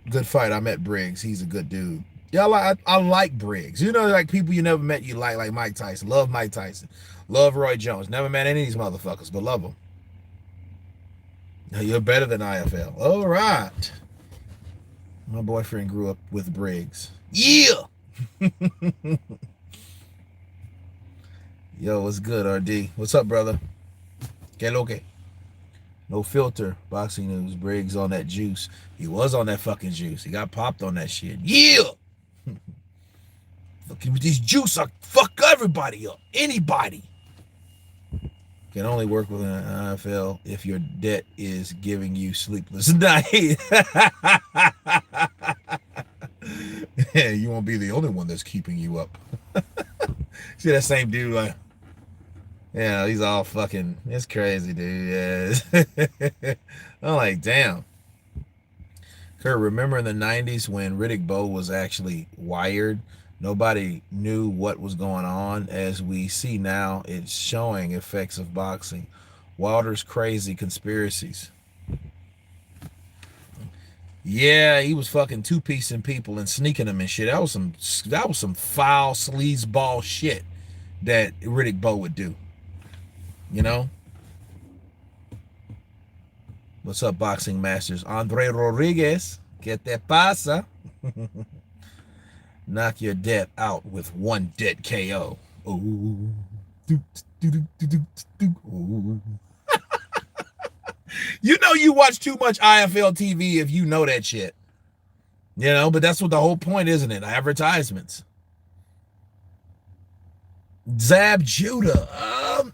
good fight. I met Briggs. He's a good dude. Yeah, I like Briggs. Like people you never met, you like Mike Tyson. Love Mike Tyson. Love Roy Jones. Never met any of these motherfuckers, but love them. You're better than IFL. All right. My boyfriend grew up with Briggs. Yeah. Yo, what's good, RD? What's up, brother? Que lo que? No filter. Boxing news. Briggs on that juice. He was on that fucking juice. He got popped on that shit. Yeah. Fucking with this juice, I fuck everybody up. Anybody. Can only work with an NFL if your debt is giving you sleepless nights. Yeah, you won't be the only one that's keeping you up. See that same dude, like, yeah, he's all fucking. It's crazy, dude. Yeah. I'm like, damn. Kurt, remember in the '90s when Riddick Bowe was actually wired? Nobody knew what was going on. As we see now, it's showing effects of boxing. Wilder's crazy conspiracies. Yeah, he was fucking two-piecing people and sneaking them and shit. That was some foul sleazeball shit that Riddick Bowe would do. You know? What's up, boxing masters? Andre Rodriguez, que te pasa? Knock your debt out with one dead KO. Ooh. Ooh. You watch too much IFL TV if you know that shit. But that's what the whole point, isn't it? Advertisements. Zab Judah.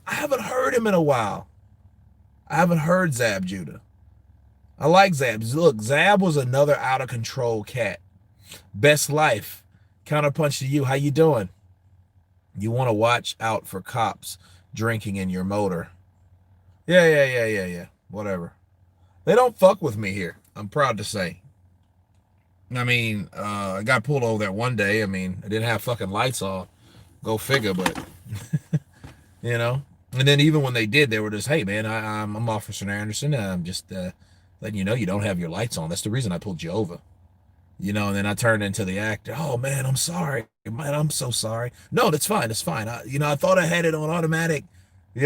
I haven't heard him in a while. I haven't heard Zab Judah. I like Zab. Look, Zab was another out of control cat. Best life. Counterpunch to you. How you doing? You want to watch out for cops drinking in your motor. Yeah. Whatever. They don't fuck with me here. I'm proud to say. I mean, I got pulled over that one day. I mean, I didn't have fucking lights on. Go figure, but you know. And then even when they did, they were just, hey man, I'm Officer Anderson. I'm just letting you know you don't have your lights on. That's the reason I pulled you over. And then I turned into the actor. Oh man, I'm sorry. Man, I'm so sorry. No, that's fine. That's fine. I thought I had it on automatic. I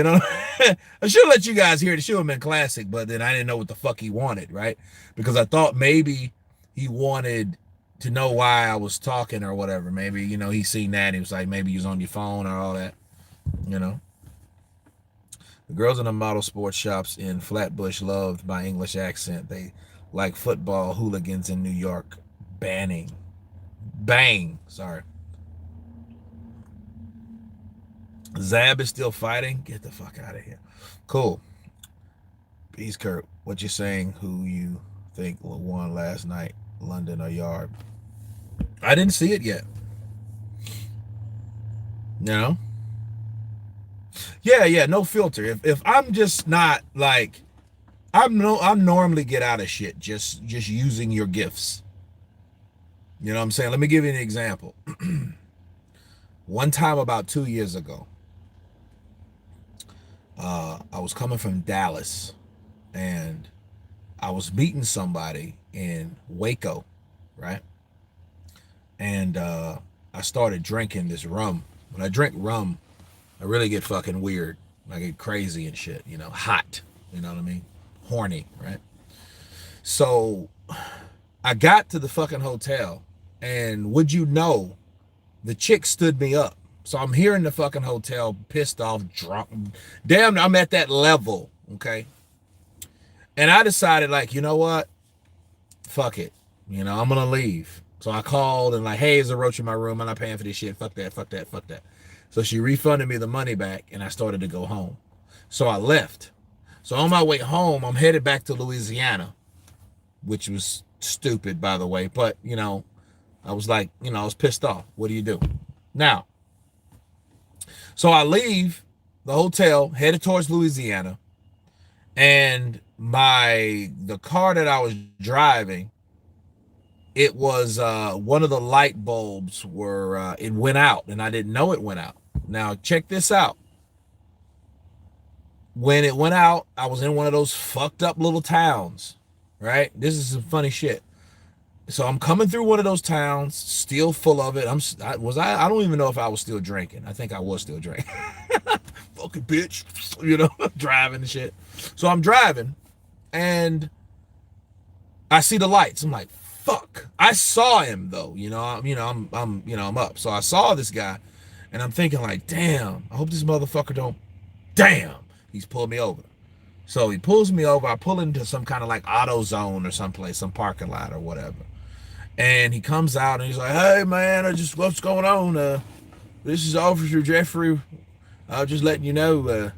should have let you guys hear it. It should have been classic, but then I didn't know what the fuck he wanted, right? Because I thought maybe he wanted to know why I was talking or whatever. Maybe, he seen that. He was like, maybe he was on your phone or all that, you know. The girls in the model sports shops in Flatbush loved my English accent. They like football hooligans in New York. Banning. Bang. Sorry. Zab is still fighting. Get the fuck out of here. Cool. Peace, Kurt. What you saying? Who you think won last night, London or Yard? I didn't see it yet. No. Yeah, yeah, no filter. If I'm just not like I'm normally get out of shit just using your gifts. You know what I'm saying? Let me give you an example. One time about 2 years ago, I was coming from Dallas and I was meeting somebody in Waco, right? And I started drinking this rum. When I drink rum, I really get fucking weird. I get crazy and shit, you know, hot, you know what I mean? Horny, right? So I got to the fucking hotel, and would you know, the chick stood me up. So I'm here in the fucking hotel, pissed off, drunk. Damn, I'm at that level, okay? And I decided, like, you know what? Fuck it. You know, I'm gonna leave. So I called and like, hey, there's a roach in my room. I'm not paying for this shit. Fuck that, fuck that, fuck that. So she refunded me the money back and I started to go home. So I left. So on my way home, I'm headed back to Louisiana, which was stupid, by the way. But, you know, I was like, you know, I was pissed off. What do you do? Now, so I leave the hotel, headed towards Louisiana, and the car that I was driving, it was one of the light bulbs were it went out, and I didn't know it went out. Now check this out. When it went out, I was in one of those fucked up little towns, right? This is some funny shit. So I'm coming through one of those towns, still full of it. I don't even know if I was still drinking. I think I was still drinking. Fucking bitch, you know, driving and shit. So I'm driving, and I see the lights. I'm like, fuck. I saw him though, I'm up. So I saw this guy, and I'm thinking like, damn, I hope this motherfucker don't. Damn, he's pulled me over. So he pulls me over. I pull into some kind of like auto zone or someplace, some parking lot or whatever. And he comes out and he's like, hey man, what's going on? This is Officer Jeffrey. I was just letting you know,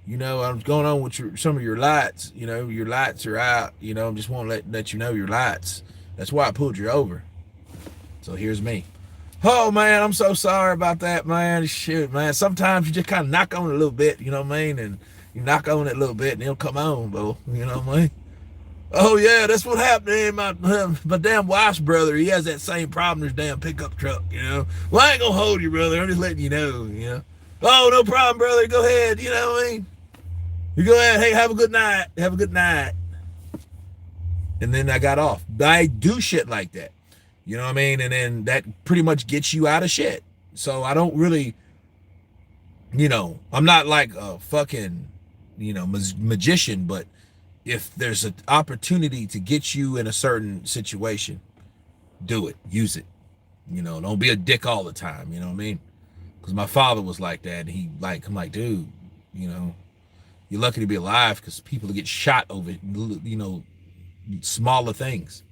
I'm going on with some of your lights. You know, your lights are out. You know, I'm just want to let you know your lights. That's why I pulled you over. So here's me. Oh man, I'm so sorry about that, man. Shit, man. Sometimes you just kind of knock on it a little bit, you know what I mean? And you knock on it a little bit and it'll come on, bro. You know what I mean? Oh yeah, that's what happened to him. My damn wife's brother, he has that same problem as damn pickup truck, you know. Well, I ain't gonna hold you, brother. I'm just letting you know, you know. Oh, no problem, brother. Go ahead, you know what I mean? You go ahead, hey, have a good night. Have a good night. And then I got off. I do shit like that. You know what I mean? And then that pretty much gets you out of shit. So I don't really, I'm not like a fucking, magician, but if there's an opportunity to get you in a certain situation, do it. Use it. Don't be a dick all the time. You know what I mean? Because my father was like that. And I'm like, dude, you're lucky to be alive because people get shot over, smaller things.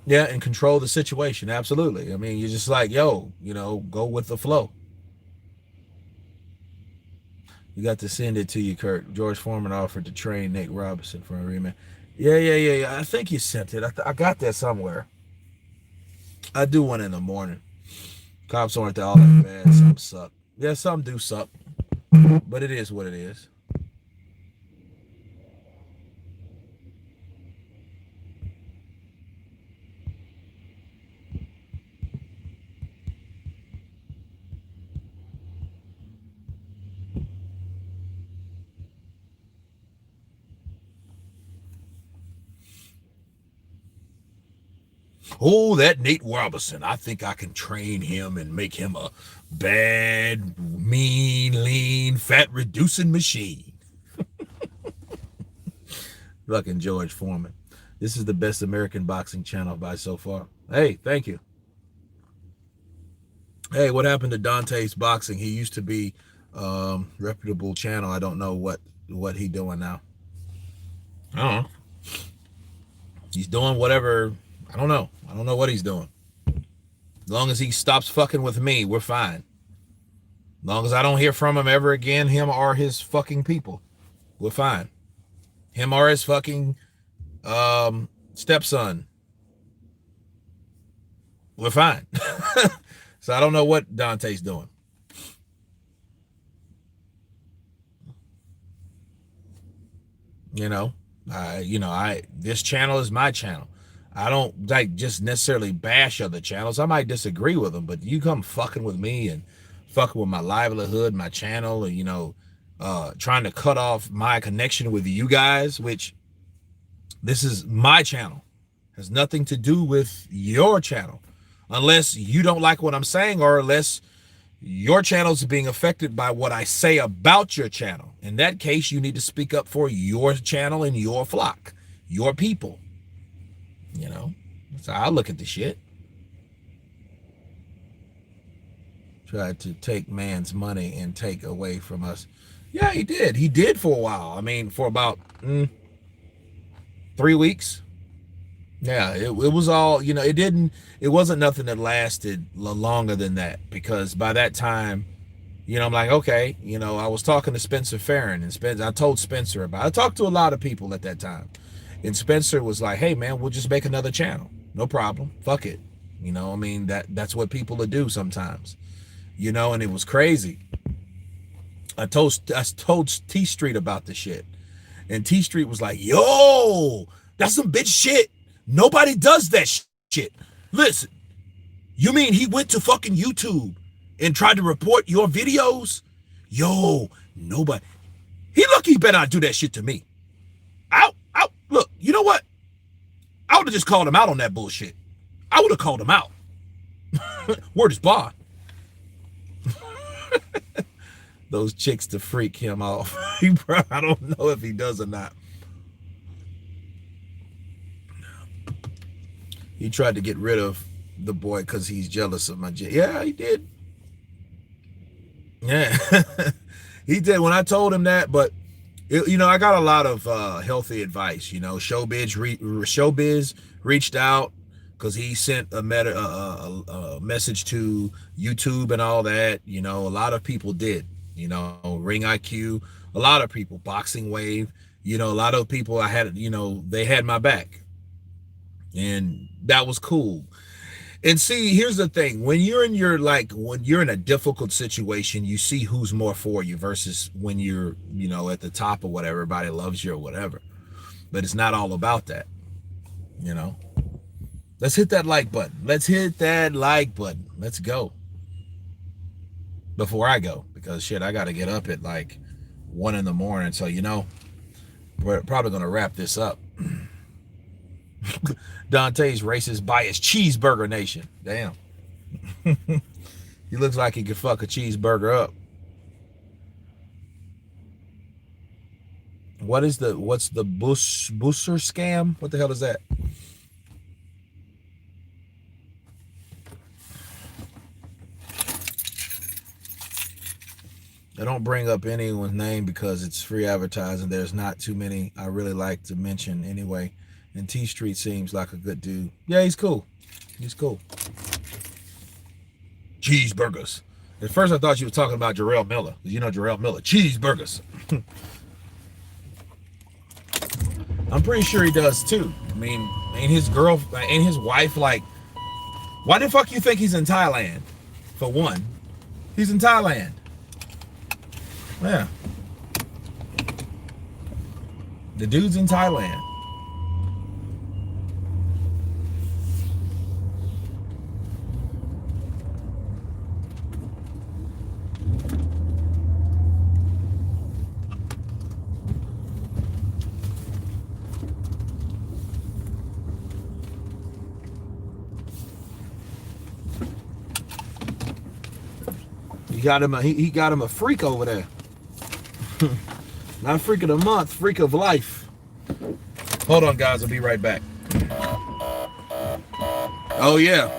Yeah, and control the situation. Absolutely. I mean, you're just like, yo, go with the flow. You got to send it to you, Kurt. George Foreman offered to train Nate Robinson for a rematch. Yeah. I think you sent it. I got that somewhere. I do one in the morning. Cops aren't all that bad. Some suck. Yeah, some do suck. But it is what it is. Oh, that Nate Robinson. I think I can train him and make him a bad, mean, lean, fat reducing machine. Fucking George Foreman. This is the best American boxing channel by so far. Hey, thank you. Hey, what happened to Dante's boxing? He used to be reputable channel. I don't know what he doing now. I don't know. He's doing whatever. I don't know. I don't know what he's doing. As long as he stops fucking with me, we're fine. As long as I don't hear from him ever again, him or his fucking people, we're fine. Him or his fucking stepson, we're fine. So I don't know what Dante's doing. You know, this channel is my channel. I don't like just necessarily bash other channels. I might disagree with them, but you come fucking with me and fucking with my livelihood, my channel, and trying to cut off my connection with you guys, which this is my channel. Has nothing to do with your channel. Unless you don't like what I'm saying, or unless your channel is being affected by what I say about your channel. In that case, you need to speak up for your channel and your flock, your people. That's how I look at the shit. Tried to take man's money and take away from us. Yeah, he did. He did for a while. I mean, for about 3 weeks. Yeah, it was all, it wasn't nothing that lasted longer than that, because by that time, I'm like, okay, I was talking to Spencer Farron, and I told Spencer about it. I talked to a lot of people at that time. And Spencer was like, hey man, we'll just make another channel. No problem. Fuck it. That's what people will do sometimes. And it was crazy. I told T Street about the shit. And T Street was like, yo, that's some bitch shit. Nobody does that shit. Listen, you mean he went to fucking YouTube and tried to report your videos? Yo, nobody. He lucky he better not do that shit to me. Out. Look, you know what? I would have just called him out on that bullshit. I would have called him out. Word is bond. Those chicks to freak him off. I don't know if he does or not. He tried to get rid of the boy because he's jealous of my yeah, he did. Yeah, he did when I told him that. But I got a lot of healthy advice. Showbiz reached out because he sent a message to YouTube and all that. A lot of people did. Ring IQ, a lot of people, Boxing Wave. A lot of people I had. They had my back, and that was cool. And see, here's the thing. When you're in a difficult situation, you see who's more for you versus when you're, at the top or whatever, everybody loves you or whatever. But it's not all about that. Let's hit that like button. Let's hit that like button. Let's go. Before I go, because shit, I got to get up at like 1 a.m. So, we're probably going to wrap this up. Dante's racist bias cheeseburger nation. Damn. He looks like he could fuck a cheeseburger up. What's the booster scam? What the hell is that? I don't bring up anyone's name because it's free advertising. There's not too many I really like to mention anyway. And T Street seems like a good dude. Yeah, he's cool. He's cool. Cheeseburgers. At first I thought you were talking about Jarrell Miller. Jarrell Miller. Cheeseburgers. I'm pretty sure he does too. I mean, ain't his wife like, why the fuck you think he's in Thailand? For one, he's in Thailand. Yeah. The dude's in Thailand. He got him a freak over there. Not freak of the month, freak of life. Hold on, guys. I'll be right back. Oh, yeah.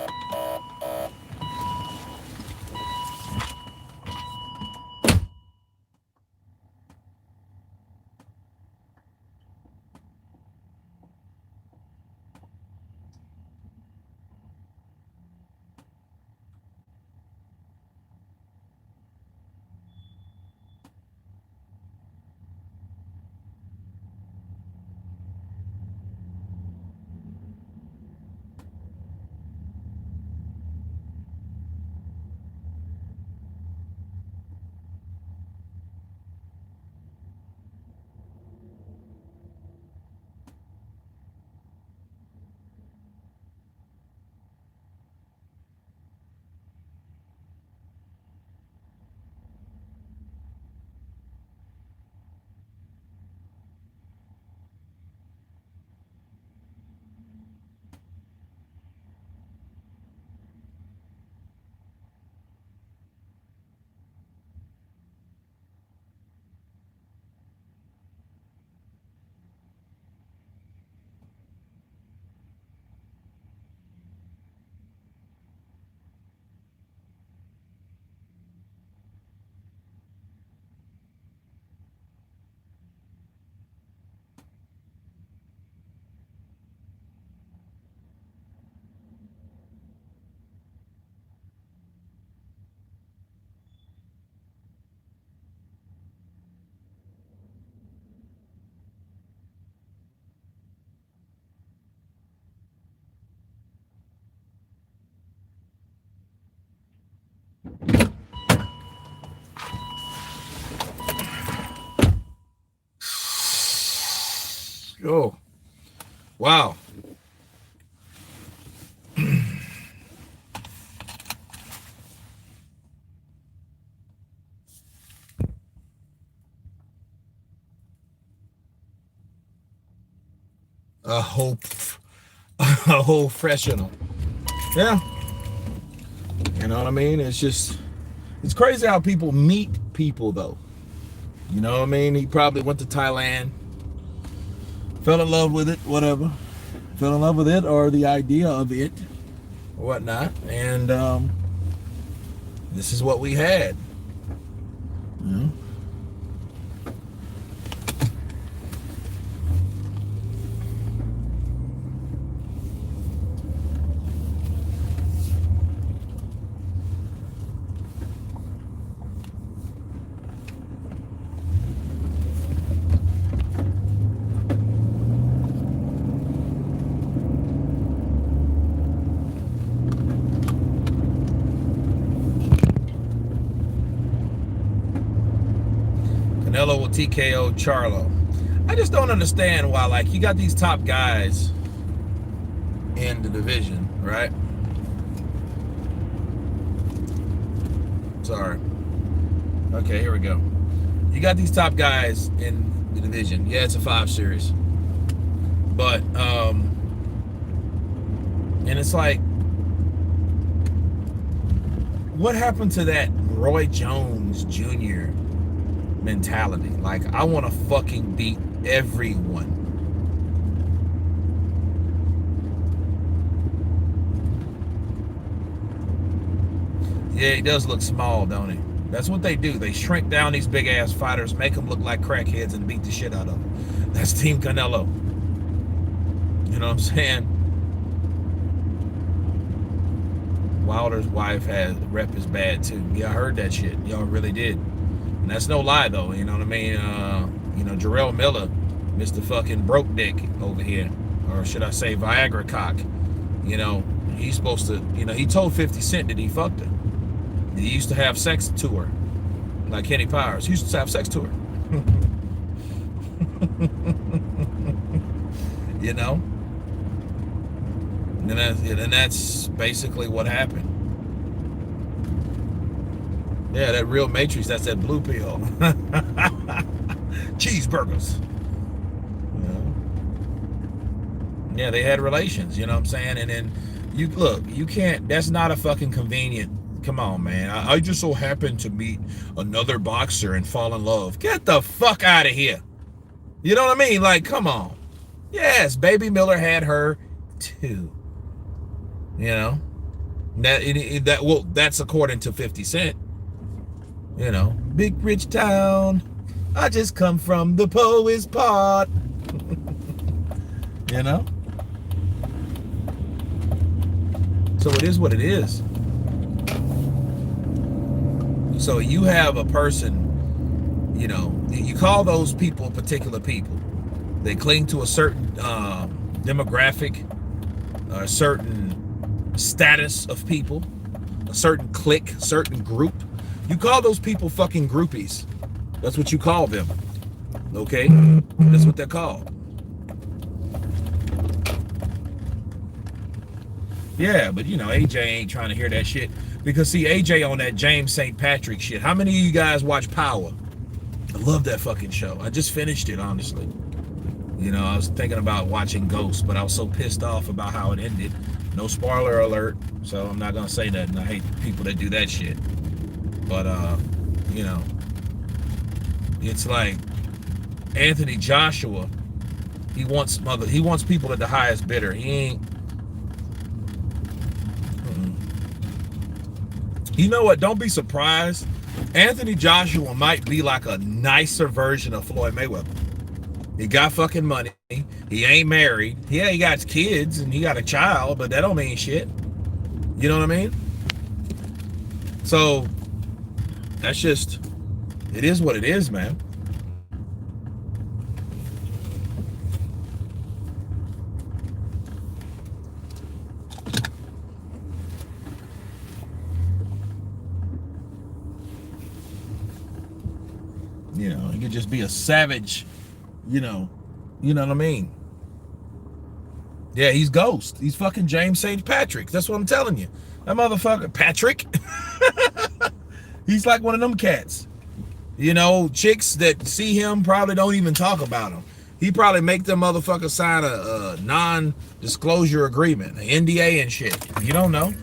Oh, wow. A whole, a whole professional. Yeah. You know what I mean? It's just, it's crazy how people meet people, though. You know what I mean? He probably went to Thailand, fell in love with it, whatever. Fell in love with it or the idea of it or whatnot. And this is what we had. You know? Canelo will TKO Charlo. I just don't understand why, like, you got these top guys in the division, right? Sorry. Okay, here we go. You got these top guys in the division. Yeah, it's a 5 series. But, and it's like, what happened to that Roy Jones Jr. mentality? Like, I want to fucking beat everyone. Yeah, he does look small, don't he? That's what they do. They shrink down these big ass fighters, make them look like crackheads, and beat the shit out of them. That's Team Canelo. You know what I'm saying? Wilder's wife has rep is bad too. Yeah, I heard that shit. Y'all really did. And that's no lie though. You know what I mean? You know, Jarrell Miller, Mr. fucking broke dick over here, or should I say Viagra cock? You know, he's supposed to. You know, he told 50 Cent that he fucked her. He used to have sex to her, like Kenny Powers. He used to have sex to her. You know? And that's basically what happened. Yeah, that real Matrix, that's that blue pill. Cheeseburgers. You know? Yeah, they had relations, you know what I'm saying? And then, you look, you can't, that's not a fucking convenient. Come on, man. I just so happened to meet another boxer and fall in love. Get the fuck out of here. You know what I mean? Like, come on. Yes, Baby Miller had her too. You know? That's according to 50 Cent. You know, big rich town. I just come from the poet's part. You know? So it is what it is. So you have a person, you know, you call those people particular people. They cling to a certain demographic, a certain status of people, a certain clique, certain group. You call those people fucking groupies. That's what you call them. Okay? That's what they're called. Yeah, but you know, AJ ain't trying to hear that shit. Because see, AJ on that James St. Patrick shit. How many of you guys watch Power? I love that fucking show. I just finished it, honestly. You know, I was thinking about watching Ghost, but I was so pissed off about how it ended. No spoiler alert, so I'm not gonna say nothing. I hate people that do that shit. But you know, it's like Anthony Joshua. He wants people at the highest bidder. He ain't. You know what? Don't be surprised. Anthony Joshua might be like a nicer version of Floyd Mayweather. He got fucking money. He ain't married. Yeah, he got kids and he got a child, but that don't mean shit. You know what I mean? So that's just, it is what it is, man. You know, he could just be a savage, you know, You know what I mean? Yeah, he's Ghost. He's fucking James St. Patrick. That's what I'm telling you. That motherfucker, Patrick. He's like one of them cats. You know, chicks that see him probably don't even talk about him. He probably make them motherfuckers sign a non-disclosure agreement, an NDA and shit. You don't know.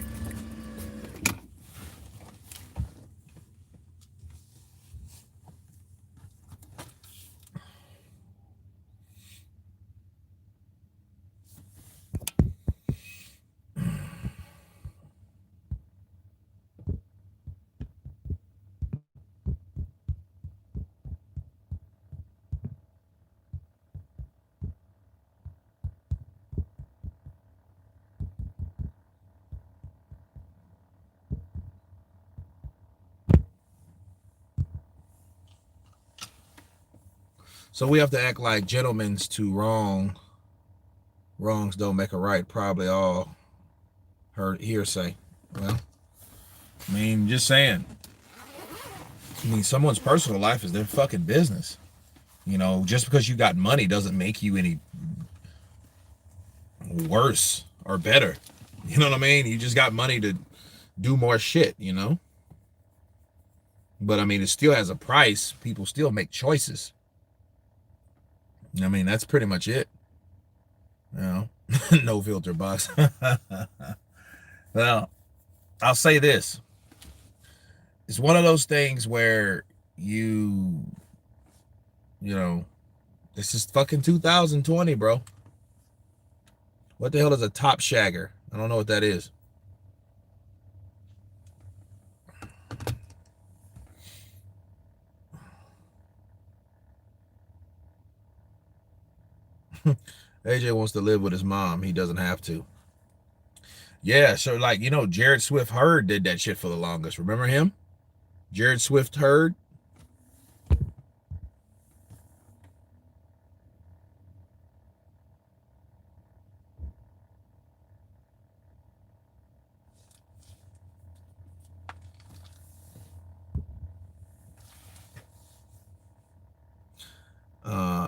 So we have to act like gentlemen's too wrong. Wrongs don't make a right. Probably all heard hearsay. Well, I mean, just saying. I mean, someone's personal life is their fucking business. You know, just because you got money doesn't make you any worse or better. You know what I mean? You just got money to do more shit, you know? But I mean, it still has a price. People still make choices. I mean, that's pretty much it. You know, no filter box. Well, I'll say this. It's one of those things where you know, this is fucking 2020, bro. What the hell is a top shagger? I don't know what that is. AJ wants to live with his mom. He doesn't have to. Yeah, so like, you know, Jared Swift Hurd did that shit for the longest. Remember him? Jared Swift Hurd.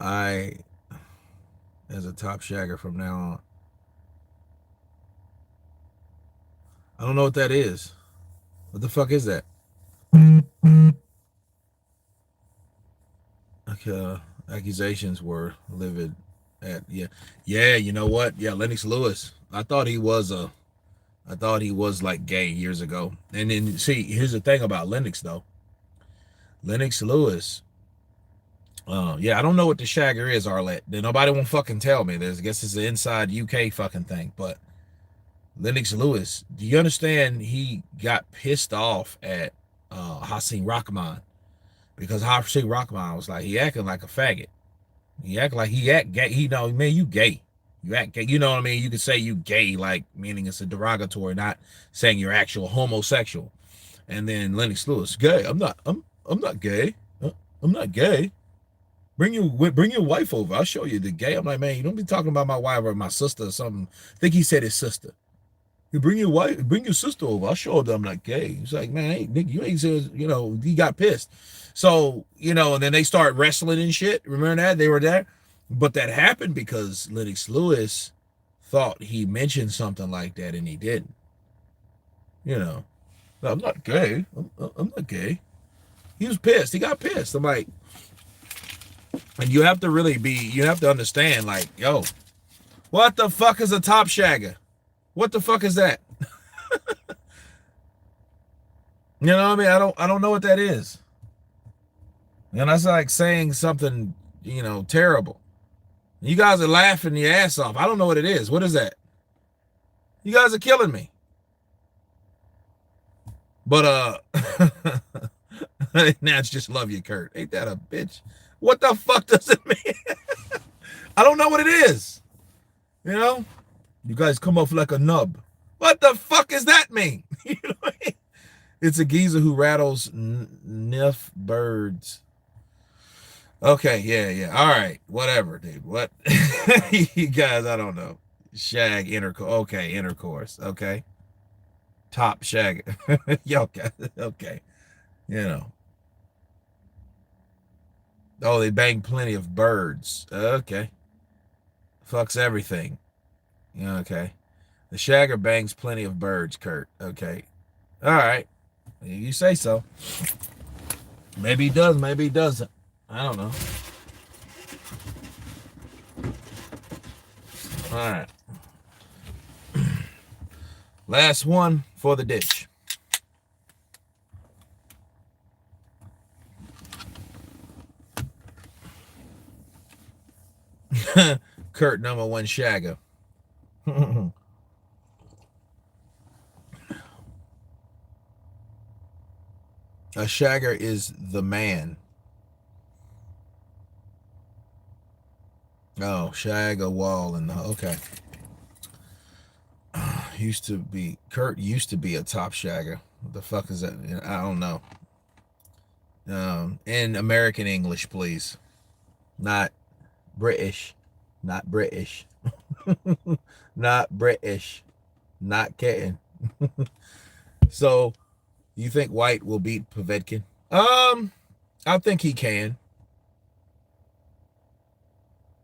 I as a top shagger from now on. I don't know what that is. What the fuck is that? Okay, accusations were livid at yeah. You know what? Yeah, Lennox Lewis. I thought he was like gay years ago. And then see, here's the thing about Lennox though. Lennox Lewis. Yeah, I don't know what the shagger is, Arlette. Nobody won't fucking tell me. I guess it's an inside UK fucking thing. But Lennox Lewis, do you understand? He got pissed off at Hassan Rahman because Hassan Rahman was like he acting like a faggot. He act like he act gay. He know, man, you gay. You act gay. You know what I mean? You could say you gay, like meaning it's a derogatory, not saying you're actual homosexual. And then Lennox Lewis, gay. I'm not gay. I'm not gay. Bring your wife over. I'll show you the gay. I'm like, man, you don't be talking about my wife or my sister or something. I think he said his sister. You bring your wife, bring your sister over. I'll show them I'm not gay. He's like, man, hey, Nick, you ain't said, you know, he got pissed. So, you know, and then they start wrestling and shit. Remember that? They were there. But that happened because Lennox Lewis thought he mentioned something like that and he didn't. You know, I'm not gay. I'm not gay. He was pissed. He got pissed. I'm like, and you have to really be, you have to understand, like, yo, what the fuck is a top shagger? What the fuck is that? You know what I mean? I don't know what that is. And that's like saying something, you know, terrible. You guys are laughing your ass off. I don't know what it is. What is that? You guys are killing me. But Nats just love you, Kurt. Ain't that a bitch? What the fuck does it mean? I don't know what it is. You know? You guys come off like a nub. What the fuck does that mean? You know what I mean? It's a geezer who rattles niff birds. Okay, yeah. All right, whatever, dude. What? You guys, I don't know. Shag intercourse. Okay, intercourse. Okay. Top shag. Yo, okay. You know. Oh, they bang plenty of birds. Okay. Fucks everything. Yeah, okay. The shagger bangs plenty of birds, Kurt. Okay. All right. You say so. Maybe he does, maybe he doesn't. I don't know. All right. Last one for the ditch. Kurt, number one shagger. A shagger is the man. Oh, shag a wall and okay. Kurt used to be a top shagger. What the fuck is that? I don't know. In American English, please. Not British. Not British. Not British. Not kidding. So, you think White will beat Povetkin? I think he can.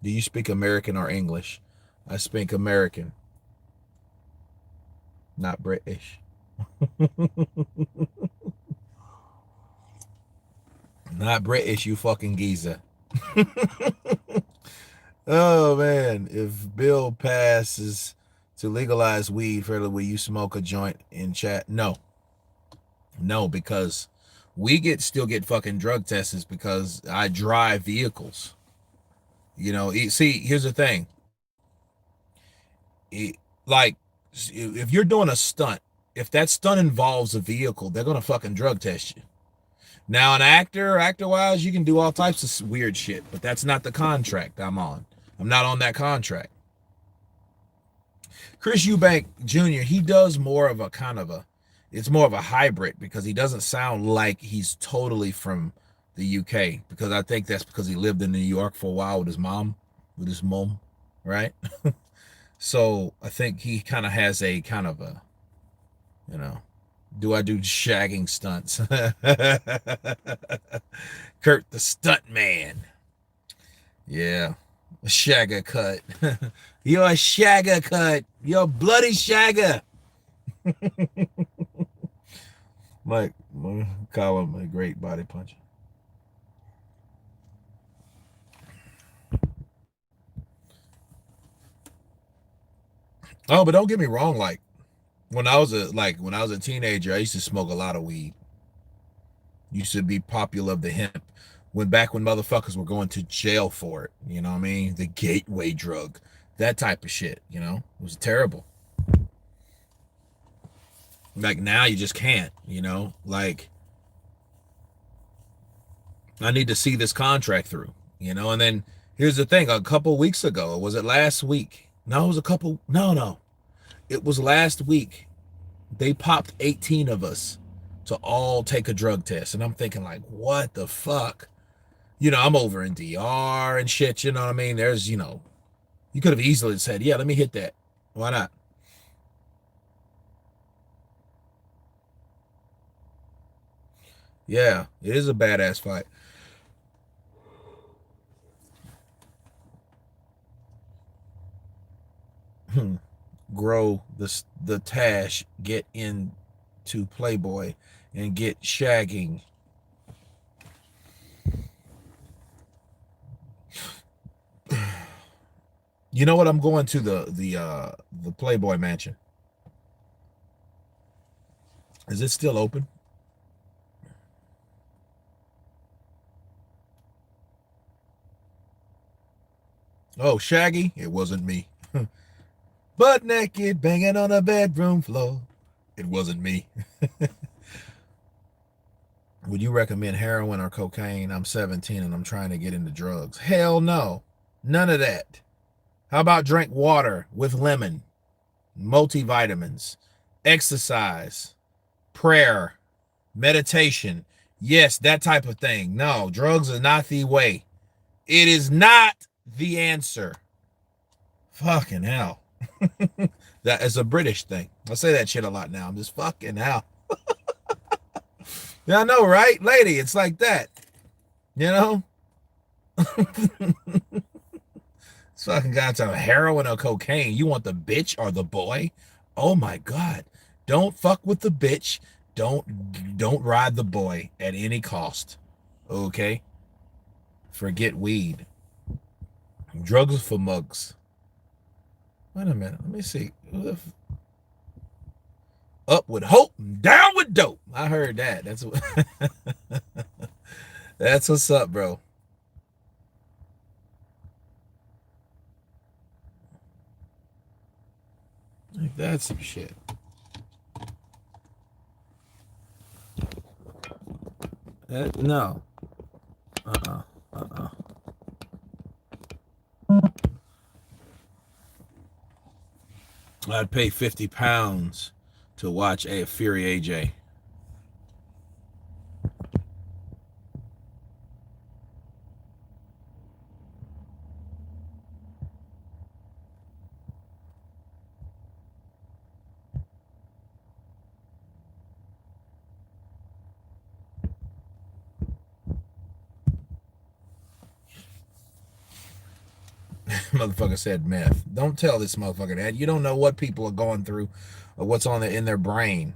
Do you speak American or English? I speak American, not British. Not British, you fucking geezer. Oh man, if bill passes to legalize weed, further, will you smoke a joint in chat? No. No, because we still get fucking drug tests because I drive vehicles. You know, see, here's the thing. Like, if you're doing a stunt, if that stunt involves a vehicle, they're gonna fucking drug test you. Now, an actor-wise, you can do all types of weird shit, but that's not the contract I'm on. I'm not on that contract. Chris Eubank Jr., he does more of a kind of it's more of a hybrid because he doesn't sound like he's totally from the UK, because I think that's because he lived in New York for a while with his mom, right? So I think he kind of has a kind of a, do I do shagging stunts? Kurt the stunt man. Yeah. A shagger cut. You're a shagger cut. You're a bloody shagger. Mike, call him a great body puncher. Oh, but don't get me wrong. Like when I was a teenager, I used to smoke a lot of weed. Used to be popular of the hemp. When motherfuckers were going to jail for it, you know what I mean? The gateway drug, that type of shit. It was terrible. Like now, you just can't. Like I need to see this contract through. And then here's the thing: a couple weeks ago, was it last week? No, it was a couple. No, it was last week. They popped 18 of us to all take a drug test, and I'm thinking like, what the fuck? I'm over in DR and shit. You know what I mean? There's, you could have easily said, yeah, let me hit that. Why not? Yeah, it is a badass fight. Grow the Tash, get into Playboy, and get shagging. You know what? I'm going to the Playboy mansion. Is it still open? Oh, Shaggy? It wasn't me. Butt naked, banging on a bedroom floor. It wasn't me. Would you recommend heroin or cocaine? I'm 17 and I'm trying to get into drugs. Hell no. None of that. How about drink water with lemon, multivitamins, exercise, prayer, meditation? Yes, that type of thing. No, drugs are not the way. It is not the answer. Fucking hell. That is a British thing. I say that shit a lot now. I'm just fucking hell. Yeah, I know, right? Lady, it's like that. This fucking guy talking heroin or cocaine. You want the bitch or the boy? Oh my God. Don't fuck with the bitch. Don't ride the boy at any cost. Okay? Forget weed. Drugs for mugs. Wait a minute. Let me see. Up with hope, down with dope. I heard that. That's what that's what's up, bro. Like, that's some shit. No. Uh-uh. Uh-uh. I'd pay 50 pounds to watch a Fury AJ. Motherfucker said meth. Don't tell this motherfucker that. You don't know what people are going through or what's on in their brain.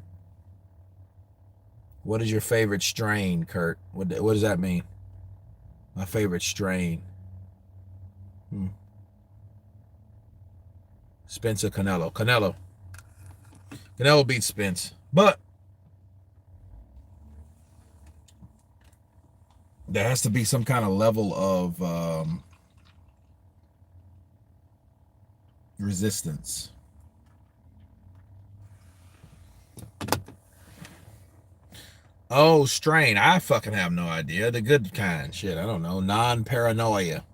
What is your favorite strain, Kurt? What does that mean? My favorite strain. Hmm. Spence or Canelo? Canelo. Canelo beats Spence. But there has to be some kind of level of resistance. Oh, strain. I fucking have no idea. The good kind. Shit, I don't know. Non-paranoia.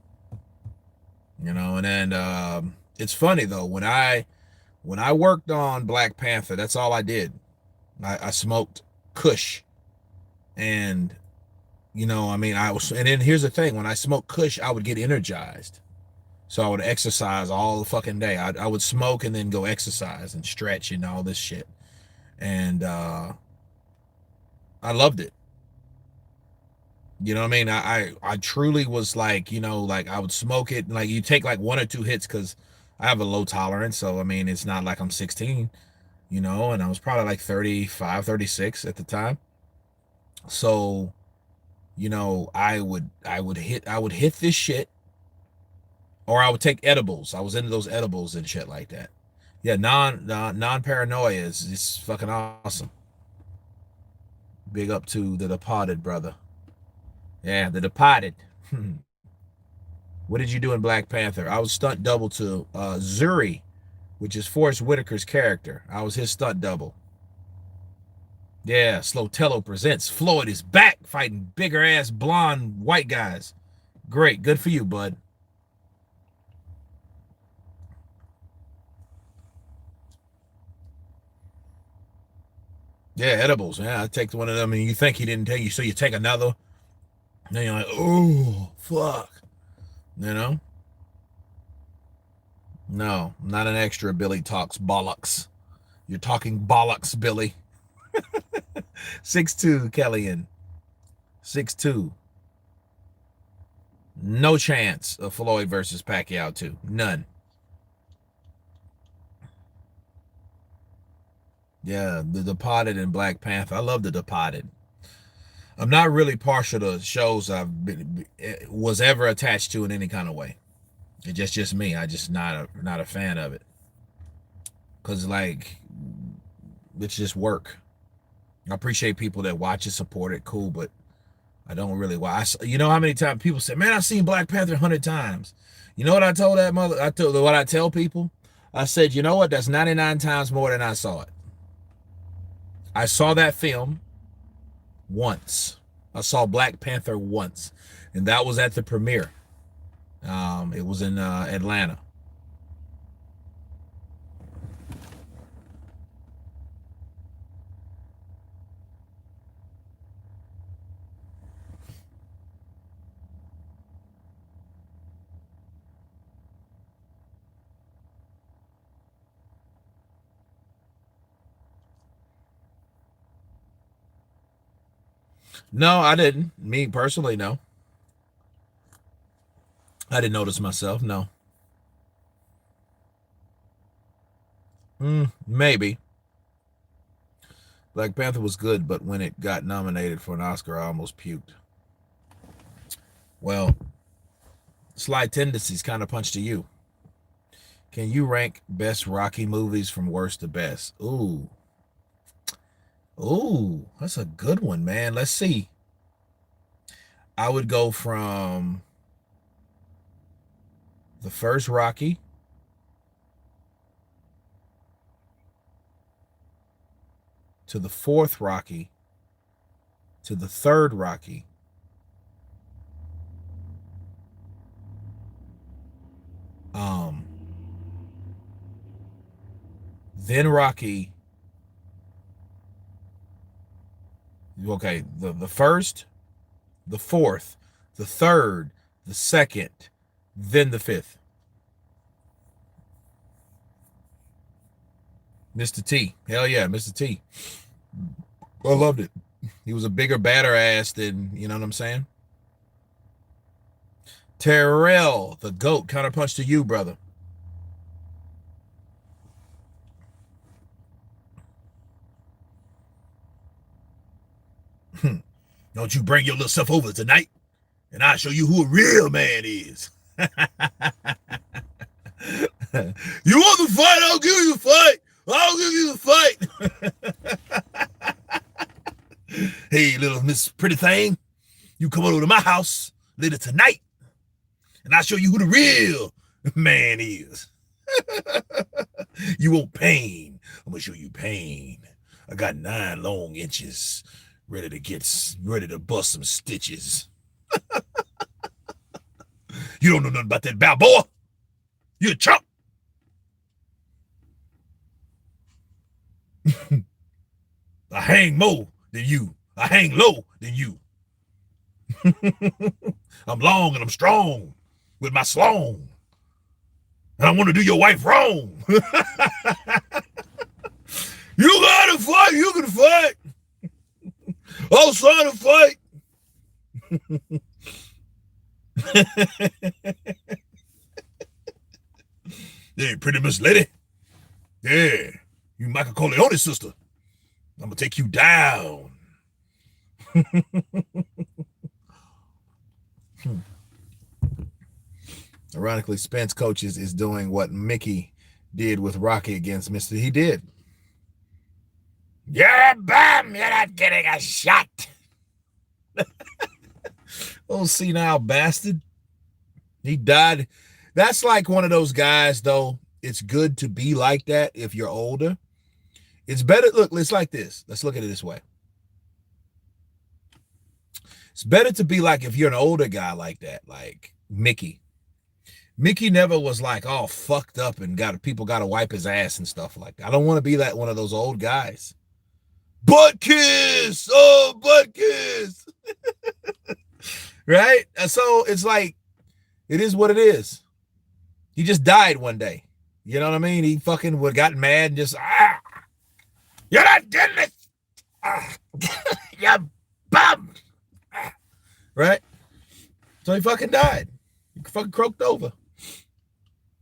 And then it's funny though, when I worked on Black Panther, that's all I did. I smoked Kush. And I mean, and then here's the thing, when I smoked Kush, I would get energized. So I would exercise all the fucking day. I would smoke and then go exercise and stretch and all this shit. And I loved it. You know what I mean? I truly was like, like I would smoke it, and like you take like one or two hits because I have a low tolerance. So I mean, it's not like I'm 16, and I was probably like 35, 36 at the time. So, I would hit this shit, or I would take edibles. I was into those edibles and shit like that. Yeah, non paranoia is fucking awesome. Big up to the departed brother. Yeah, the departed. What did you do in Black Panther? I was stunt double to Zuri, which is Forrest Whitaker's character. I was his stunt double. Yeah, Slotello presents Floyd is back fighting bigger ass blonde white guys. Great, good for you, bud. Yeah, edibles. Yeah, I take one of them, and you think he didn't take you, so you take another. And then you're like, oh fuck, you know? No, not an extra. Billy talks bollocks. You're talking bollocks, Billy. 6'2", Kellyan. 6'2". No chance of Floyd versus Pacquiao 2. None. Yeah, the Departed and Black Panther. I love the Departed. I'm not really partial to shows was ever attached to in any kind of way. It's just me. I just not a fan of it. Cause like it's just work. I appreciate people that watch it, support it, cool, but I don't really watch. You know how many times people say, "Man, I've seen Black Panther 100 times." You know what I told that mother? I told what I tell people. I said, you know what? That's 99 times more than I saw it. I saw that film once. I saw Black Panther once, and that was at the premiere. It was in Atlanta. No, I didn't. Me personally, no. I didn't notice myself. No. Maybe. Black Panther was good, but when it got nominated for an Oscar, I almost puked. Well, Sly Tendencies kind of punched to you. Can you rank best Rocky movies from worst to best? Ooh. Ooh, that's a good one, man. Let's see. I would go from the first Rocky to the fourth Rocky to the third Rocky. Um, then Rocky. Okay, the first, the fourth, the third, the second, then the fifth. Mr. T. Hell yeah, Mr. T. I loved it. He was a bigger, badder ass than, you know what I'm saying? Terrell, the GOAT, counterpunch to you, brother. Don't you bring your little stuff over tonight, and I'll show you who a real man is. You want the fight? I'll give you the fight. I'll give you the fight. Hey, little Miss Pretty Thing, you come over to my house later tonight, and I'll show you who the real man is. You want pain? I'm gonna show you pain. I got 9 long inches, ready to bust some stitches. You don't know nothing about that Balboa. You're a chump. I hang more than you. I hang low than you. I'm long and I'm strong with my slong. And I want to do your wife wrong. You gotta fight. You can fight. I'll sign a fight. Hey, pretty Miss Lady. Yeah, you Michael Corleone's sister. I'm gonna take you down. Ironically, Spence coaches is doing what Mickey did with Rocky against Mr. He did. You're a bum. You're not getting a shot. Oh, senile bastard. He died. That's like one of those guys, though. It's good to be like that if you're older. It's better. Look, it's like this. Let's look at it this way. It's better to be like if you're an older guy like that, like Mickey. Mickey never was like all fucked up and people got to wipe his ass and stuff like that. I don't want to be that one of those old guys. Butt kiss. Oh, butt kiss. Right? So it's like, it is what it is. He just died one day. You know what I mean? He fucking got mad and just, you're not getting it. You bum. Right? So he fucking died. He fucking croaked over.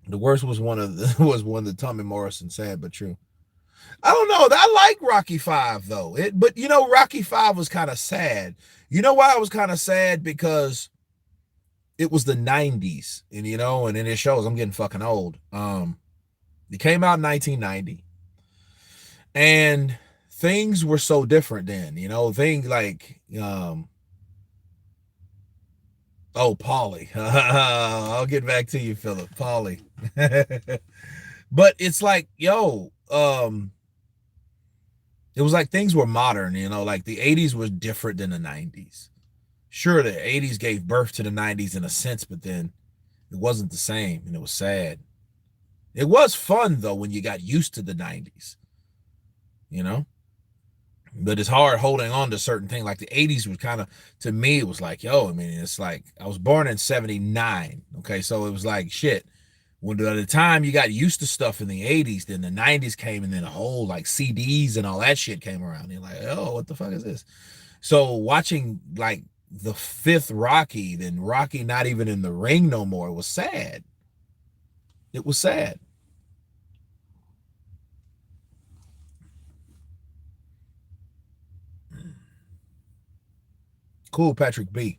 The worst was one of the Tommy Morrison, sad but true. I don't know. I like Rocky V though. But you know, Rocky V was kind of sad. You know why it was kind of sad? Because it was the 90s, and you know, and then it shows I'm getting fucking old. It came out in 1990, and things were so different then. You know, things like oh, Paulie. I'll get back to you, Philip. Paulie. But it's like, yo, it was like things were modern, you know, like the 80s was different than the 90s. Sure, the 80s gave birth to the 90s in a sense, but then it wasn't the same, and it was sad. It was fun, though, when you got used to the 90s, you know? But it's hard holding on to certain things. Like the 80s was kind of, to me, it was like, yo, I mean, it's like, I was born in 79, okay? So it was like, shit. When by the time you got used to stuff in the 80s, then the 90s came, and then a whole like CDs and all that shit came around. And you're like, oh, what the fuck is this? So watching like the fifth Rocky, then Rocky not even in the ring no more, was sad. It was sad. Cool, Patrick B.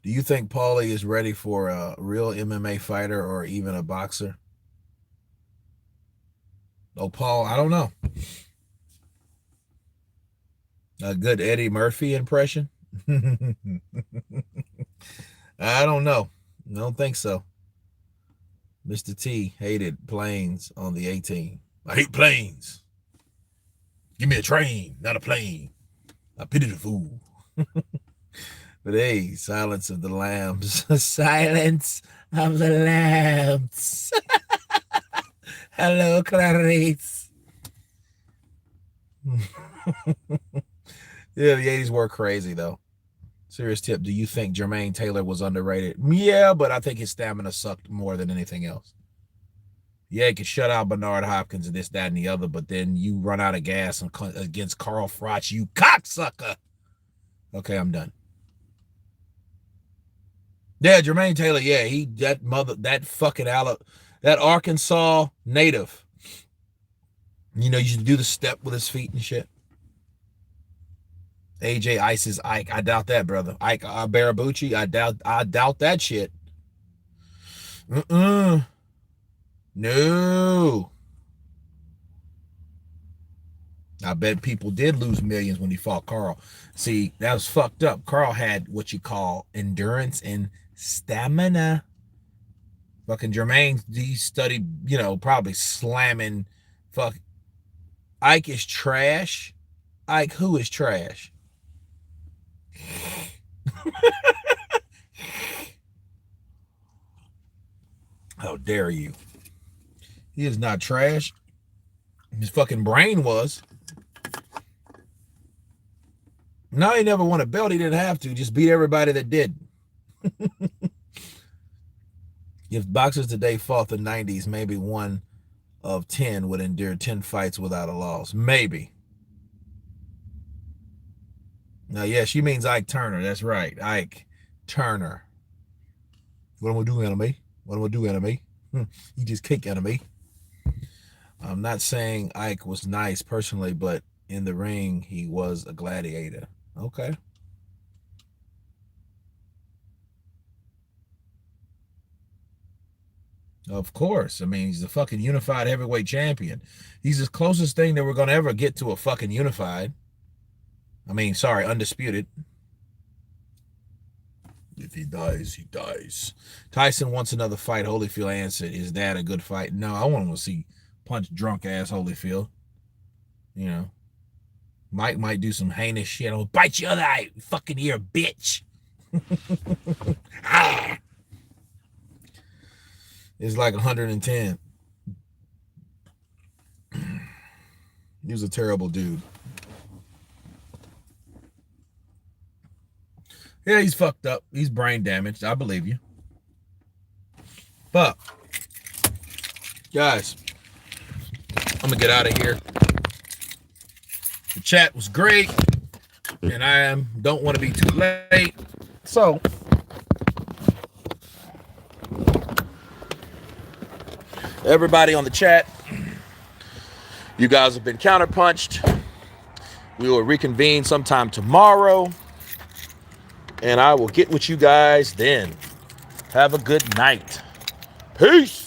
Do you think Paulie is ready for a real MMA fighter or even a boxer? Oh, Paul, I don't know. A good Eddie Murphy impression? I don't know. I don't think so. Mr. T hated planes on the 18. I hate planes. Give me a train, not a plane. I pity the fool. But hey, Silence of the Lambs. Silence of the Lambs. Hello, Clarice. Yeah, the 80s were crazy, though. Serious tip, do you think Jermaine Taylor was underrated? Yeah, but I think his stamina sucked more than anything else. Yeah, he could shut out Bernard Hopkins and this, that, and the other, but then you run out of gas against Carl Froch, you cocksucker. Okay, I'm done. Yeah, Jermaine Taylor, yeah, that Arkansas native. You know, you should do the step with his feet and shit. AJ Ice's Ike. I doubt that, brother. Ike Barabucci, I doubt that shit. No. I bet people did lose millions when he fought Carl. See, that was fucked up. Carl had what you call endurance and stamina. Fucking Jermaine, he studied, probably slamming. Fuck. Ike is trash. Ike, who is trash? How dare you? He is not trash. His fucking brain was. No, he never won a belt. He didn't have to. Just beat everybody that did. If boxers today fought the 90s, maybe 1 of 10 would endure 10 fights without a loss. Maybe. Now, yeah, she means Ike Turner. That's right. Ike Turner. What am I doing, enemy? What am I doing, enemy? You just kick enemy. I'm not saying Ike was nice personally, but in the ring, he was a gladiator. Okay. Of course. I mean, he's a fucking unified heavyweight champion. He's the closest thing that we're going to ever get to a fucking unified. Undisputed. If he dies, he dies. Tyson wants another fight. Holyfield answered, is that a good fight? No, I want to see punch drunk ass Holyfield. Mike might do some heinous shit. I'll bite your other eye, fucking ear, bitch. It's like 110. He was a terrible dude. Yeah, he's fucked up. He's brain damaged. I believe you. But, guys, I'm going to get out of here. The chat was great, and I don't want to be too late. So, everybody on the chat, you guys have been counterpunched. We will reconvene sometime tomorrow, and I will get with you guys then. Have a good night. Peace.